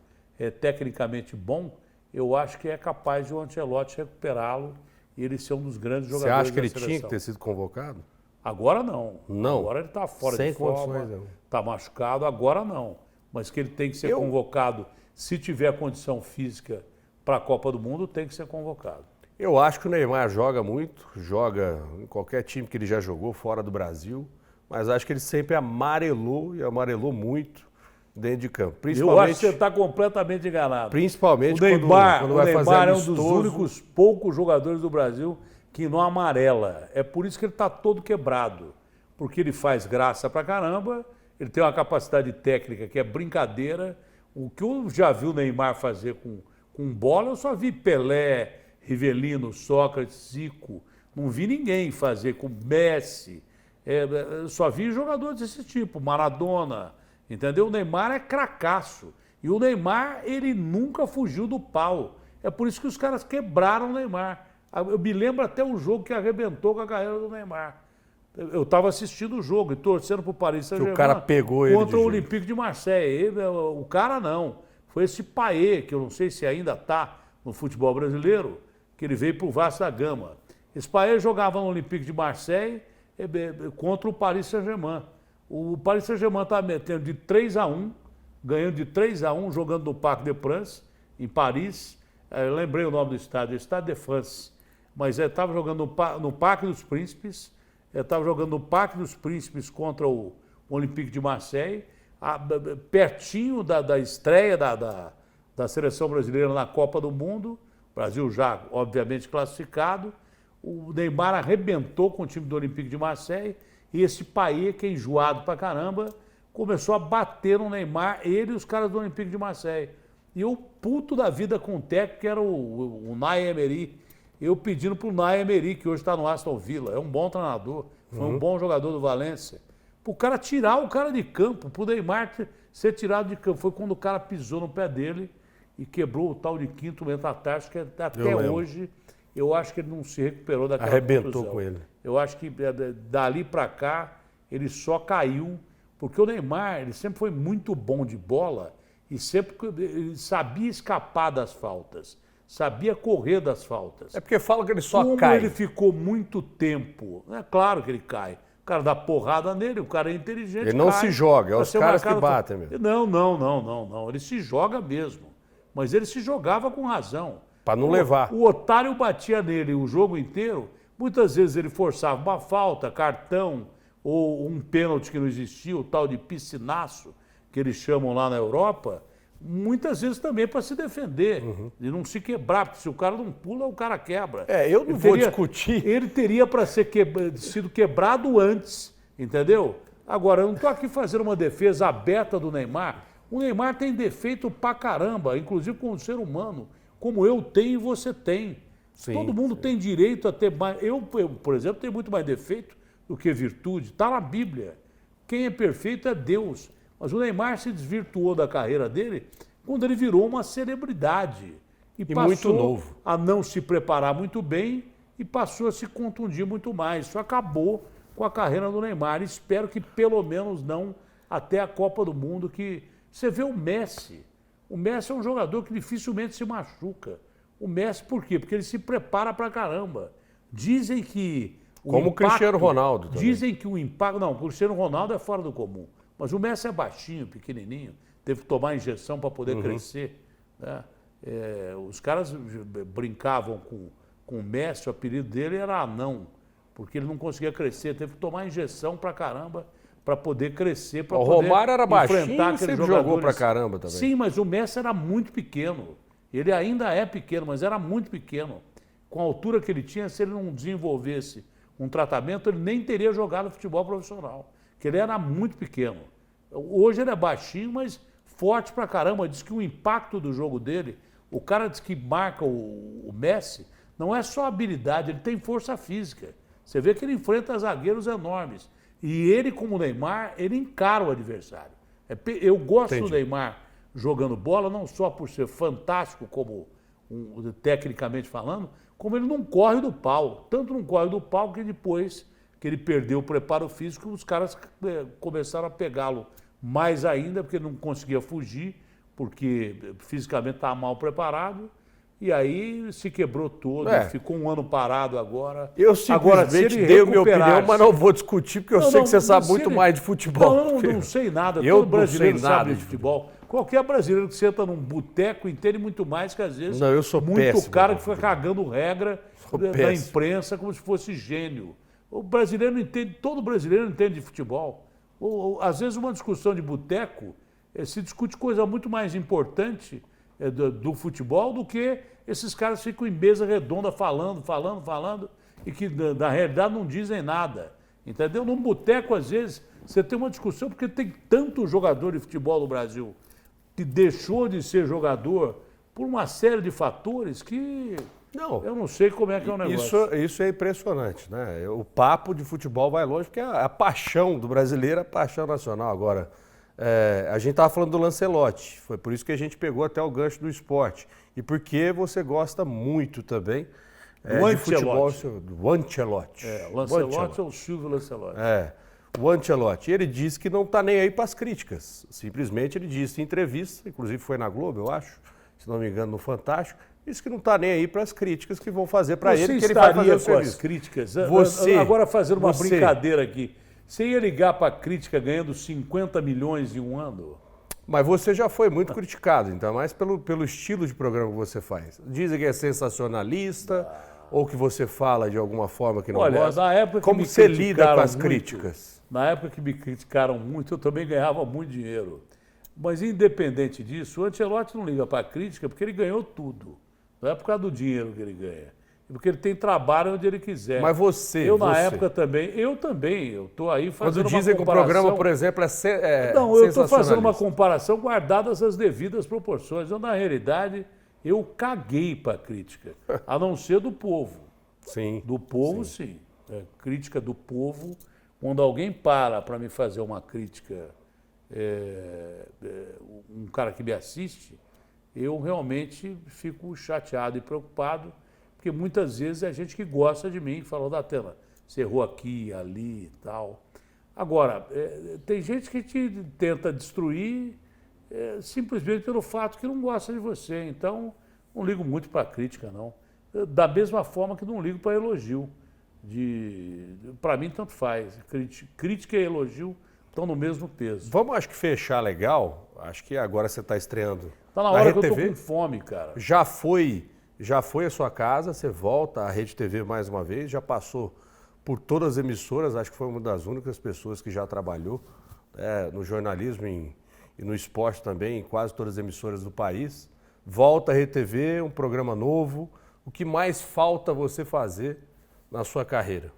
tecnicamente bom, eu acho que é capaz de o Ancelotti recuperá-lo e ele ser um dos grandes jogadores da seleção. Você acha que ele tinha que ter sido convocado? Agora não. Não. Agora ele está fora Sem de forma, condições, está machucado, agora não. Mas que ele tem que ser convocado, se tiver condição física para a Copa do Mundo, tem que ser convocado. Eu acho que o Neymar joga muito, joga em qualquer time que ele já jogou fora do Brasil, mas acho que ele sempre amarelou e amarelou muito dentro de campo. Eu acho que você está completamente enganado. Principalmente o Neymar, quando vai fazer amistoso. É um dos únicos poucos jogadores do Brasil que não amarela. É por isso que ele está todo quebrado. Porque ele faz graça pra caramba, ele tem uma capacidade técnica que é brincadeira. O que eu já vi o Neymar fazer com bola, eu só vi Pelé, Rivelino, Sócrates, Zico. Não vi ninguém fazer com Messi. Eu só vi jogadores desse tipo, Maradona. Entendeu? O Neymar é cracaço. E o Neymar, ele nunca fugiu do pau. É por isso que os caras quebraram o Neymar. Eu me lembro até o jogo que arrebentou com a carreira do Neymar. Eu estava assistindo o jogo e torcendo para o Paris Saint-Germain. O cara pegou ele contra o Olympique de Marseille. O cara não. Foi esse Payet, que eu não sei se ainda está no futebol brasileiro, que ele veio para o Vasco da Gama. Esse Payet jogava no Olympique de Marseille contra o Paris Saint-Germain. O Paris Saint-Germain estava metendo de 3-1, ganhando de 3-1, jogando no Parc des Princes, em Paris. Eu lembrei o nome do estádio, Stade de France. Mas estava jogando no Parque dos Príncipes, estava jogando no Parque dos Príncipes contra o Olympique de Marseille, pertinho da estreia da seleção brasileira na Copa do Mundo, Brasil já, obviamente, classificado. O Neymar arrebentou com o time do Olympique de Marseille e esse Payet, que é enjoado pra caramba, começou a bater no Neymar, ele e os caras do Olympique de Marseille. E eu puto da vida com o técnico, que era o Unai Emery. Eu pedindo pro Unai Emery, que hoje está no Aston Villa, é um bom treinador, foi um bom jogador do Valência. Pro cara tirar o cara de campo, pro Neymar ser tirado de campo. Foi quando o cara pisou no pé dele e quebrou o tal de quinto metatarso, que até hoje eu acho que ele não se recuperou daquela Arrebentou contusão. com ele. Eu acho que dali para cá ele só caiu, porque o Neymar ele sempre foi muito bom de bola e sempre ele sabia escapar das faltas, sabia correr das faltas. É porque fala que ele só Como cai. ele ficou muito tempo, é claro que ele cai. O cara dá porrada nele, o cara é inteligente. Ele não se joga, é Pra os ser caras que marcado. batem mesmo. Não. Ele se joga mesmo. Mas ele se jogava com razão. Para não levar. O otário batia nele o jogo inteiro. Muitas vezes ele forçava uma falta, cartão, ou um pênalti que não existia, o tal de piscinaço, que eles chamam lá na Europa. Muitas vezes também para se defender, e não se quebrar, porque se o cara não pula, o cara quebra. Eu não vou discutir. Ele teria para ser sido quebrado antes, entendeu? Agora, eu não estou aqui fazendo uma defesa aberta do Neymar. O Neymar tem defeito pra caramba, inclusive como ser humano, como eu tenho e você tem. Sim, todo mundo tem direito a ter mais. Eu, por exemplo, tenho muito mais defeito do que virtude. Está na Bíblia. Quem é perfeito é Deus. Mas o Neymar se desvirtuou da carreira dele quando ele virou uma celebridade. E passou muito novo. A não se preparar muito bem e passou a se contundir muito mais. Isso acabou com a carreira do Neymar. Espero que pelo menos não até a Copa do Mundo, que você vê o Messi. O Messi é um jogador que dificilmente se machuca. O Messi, por quê? Porque ele se prepara pra caramba. Dizem que Como o Cristiano Ronaldo também. Dizem que o impacto... Não, o Cristiano Ronaldo é fora do comum. Mas o Messi é baixinho, pequenininho. Teve que tomar injeção para poder crescer. Né? Os caras brincavam com o Messi, o apelido dele era anão. Porque ele não conseguia crescer. Teve que tomar injeção pra caramba para poder crescer, para poder Romário era baixinho enfrentar e sempre aqueles jogou pra jogadores. caramba também. Sim, mas o Messi era muito pequeno. Ele ainda é pequeno, mas era muito pequeno. Com a altura que ele tinha, se ele não desenvolvesse um tratamento, ele nem teria jogado futebol profissional. Porque ele era muito pequeno. Hoje ele é baixinho, mas forte pra caramba. Diz que o impacto do jogo dele, o cara diz que marca o Messi, não é só habilidade, ele tem força física. Você vê que ele enfrenta zagueiros enormes. E ele, como o Neymar, ele encara o adversário. Eu gosto do Neymar jogando bola, não só por ser fantástico, como tecnicamente falando, como ele não corre do pau. Tanto não corre do pau que depois que ele perdeu o preparo físico, os caras começaram a pegá-lo mais ainda, porque ele não conseguia fugir, porque fisicamente estava mal preparado. E aí se quebrou todo, ficou um ano parado agora. Eu simplesmente dei a minha opinião, mas não vou discutir, porque eu sei que você sabe muito mais de futebol. Não, eu não sei nada. Todo brasileiro sabe de futebol. Qualquer brasileiro que senta num boteco entende muito mais que às vezes eu sou muito péssimo, cara que fica cagando regra da imprensa como se fosse gênio. O brasileiro não entende, todo brasileiro não entende de futebol. Às vezes uma discussão de boteco se discute coisa muito mais importante do futebol do que esses caras ficam em mesa redonda falando, e que na realidade não dizem nada. Entendeu? Num boteco, às vezes, você tem uma discussão porque tem tanto jogador de futebol no Brasil que deixou de ser jogador por uma série de fatores que eu não sei como é que é o negócio. Isso é impressionante, né? O papo de futebol vai longe, porque a paixão do brasileiro é a paixão nacional. Agora, a gente estava falando do Lancelotti, foi por isso que a gente pegou até o gancho do esporte. E porque você gosta muito também de futebol do Ancelotti. O Lancelotti é o Silvio Lancelotti. O Ancelotti. Ele disse que não está nem aí para as críticas. Simplesmente ele disse em entrevista, inclusive foi na Globo, eu acho, se não me engano, no Fantástico, disse que não está nem aí para as críticas que vão fazer para ele, que ele vai fazer o serviço. As críticas? Agora fazendo uma brincadeira aqui. Você ia ligar para a crítica ganhando 50 milhões em um ano? Mas você já foi muito criticado, então, mais pelo estilo de programa que você faz. Dizem que é sensacionalista, ou que você fala de alguma forma que não gosta. Na época que como você lida com as críticas? Na época que me criticaram muito, eu também ganhava muito dinheiro. Mas independente disso, o Ancelotti não liga para a crítica porque ele ganhou tudo. Não é por causa do dinheiro que ele ganha. É porque ele tem trabalho onde ele quiser. Mas você... Na época também, eu estou aí fazendo uma comparação... Quando dizem que o programa, por exemplo, Não, eu estou fazendo uma comparação guardadas as devidas proporções. Na realidade, eu caguei para a crítica, a não ser do povo. Sim. Do povo, sim. Crítica do povo. Quando alguém para me fazer uma crítica, um cara que me assiste, eu realmente fico chateado e preocupado, porque muitas vezes é gente que gosta de mim, falou, Datena, você errou aqui, ali e tal. Agora, tem gente que te tenta destruir simplesmente pelo fato que não gosta de você. Então, não ligo muito para crítica, não. Da mesma forma que não ligo para elogio. Para mim, tanto faz. Crítica e elogio estão no mesmo peso. Vamos, acho que fechar legal. Acho que agora você está estreando. Está na hora que eu estou com fome, cara. Já foi a sua casa, você volta à Rede TV mais uma vez, já passou por todas as emissoras, acho que foi uma das únicas pessoas que já trabalhou no jornalismo e no esporte também, em quase todas as emissoras do país. Volta à Rede TV, um programa novo. O que mais falta você fazer na sua carreira?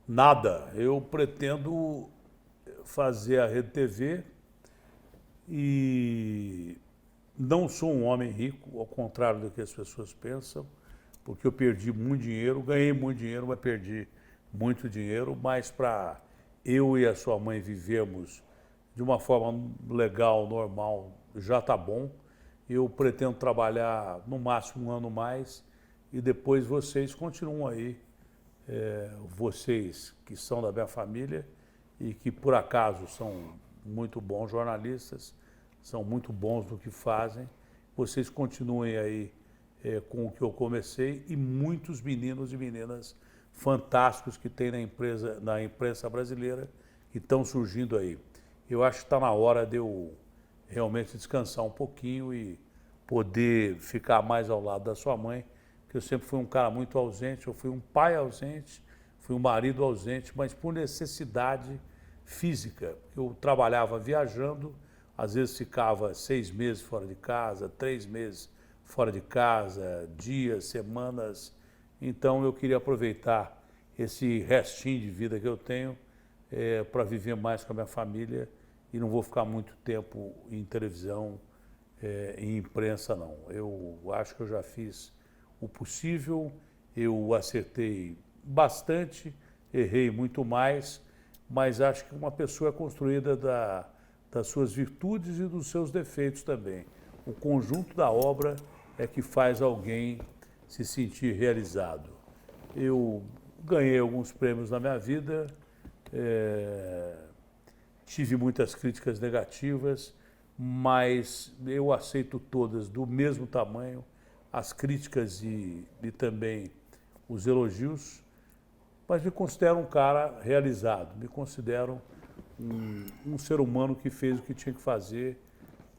Nada. Eu pretendo fazer a Rede TV e não sou um homem rico, ao contrário do que as pessoas pensam, porque eu perdi muito dinheiro, ganhei muito dinheiro, mas perdi muito dinheiro, mas para eu e a sua mãe vivermos de uma forma legal, normal, já está bom. Eu pretendo trabalhar no máximo um ano mais e depois vocês continuam aí, vocês que são da minha família e que por acaso são muito bons jornalistas, são muito bons no que fazem. vocês continuem aí com o que eu comecei e muitos meninos e meninas fantásticos que tem na imprensa brasileira que estão surgindo aí. Eu acho que está na hora de eu realmente descansar um pouquinho e poder ficar mais ao lado da sua mãe, porque eu sempre fui um cara muito ausente, eu fui um pai ausente, fui um marido ausente, mas por necessidade física. Eu trabalhava viajando, às vezes ficava 6 meses fora de casa, 3 meses fora de casa, dias, semanas. Então eu queria aproveitar esse restinho de vida que eu tenho para viver mais com a minha família e não vou ficar muito tempo em televisão, em imprensa não. Eu acho que eu já fiz o possível, eu acertei bastante, errei muito mais, mas acho que uma pessoa é construída das suas virtudes e dos seus defeitos também. O conjunto da obra é que faz alguém se sentir realizado. Eu ganhei alguns prêmios na minha vida, tive muitas críticas negativas, mas eu aceito todas do mesmo tamanho, as críticas e também os elogios, mas me considero um cara realizado, me considero um ser humano que fez o que tinha que fazer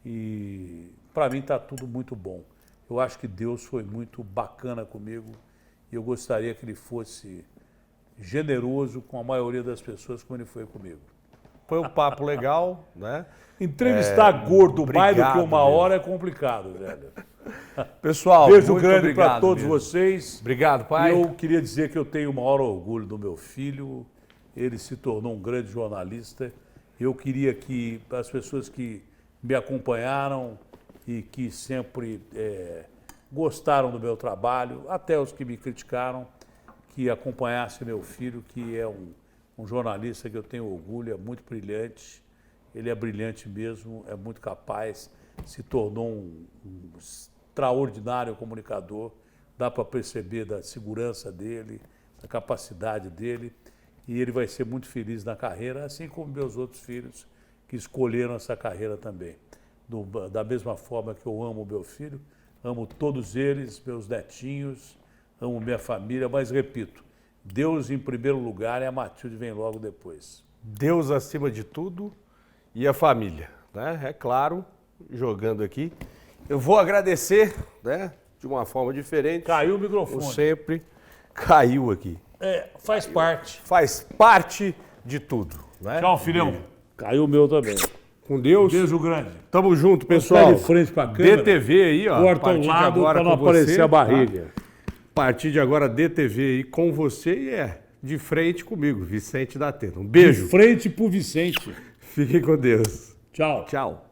e para mim está tudo muito bom. Eu acho que Deus foi muito bacana comigo e eu gostaria que Ele fosse generoso com a maioria das pessoas como Ele foi comigo. Foi um papo legal, né? Entrevistar gordo mais do que uma mesmo. hora é complicado, velho. Pessoal, Beijo muito grande para obrigado todos mesmo. vocês. Obrigado, pai. Eu queria dizer que eu tenho o maior orgulho do meu filho. Ele se tornou um grande jornalista. Eu queria que as pessoas que me acompanharam e que sempre gostaram do meu trabalho, até os que me criticaram, que acompanhassem meu filho, que é um jornalista que eu tenho orgulho, é muito brilhante. Ele é brilhante mesmo, é muito capaz, se tornou um extraordinário comunicador, dá para perceber da segurança dele, da capacidade dele, e ele vai ser muito feliz na carreira, assim como meus outros filhos que escolheram essa carreira também. Da mesma forma que eu amo meu filho, amo todos eles, meus netinhos, amo minha família, mas repito, Deus em primeiro lugar e a Matilde vem logo depois. Deus acima de tudo e a família, né? É claro, jogando aqui. Eu vou agradecer, né? De uma forma diferente. Caiu o microfone. Como sempre, caiu aqui. Faz parte. Faz parte de tudo, né? Tchau, filhão. Caiu o meu também. Com Deus. Beijo grande. Tamo junto, pessoal. De frente pra câmera. DTV aí, ó. Corta o lado para não aparecer a barriga. Tá? A partir de agora, DTV aí com você e de frente comigo, Vicente da Atena. Um beijo. De frente pro Vicente. Fiquem com Deus. Tchau. Tchau.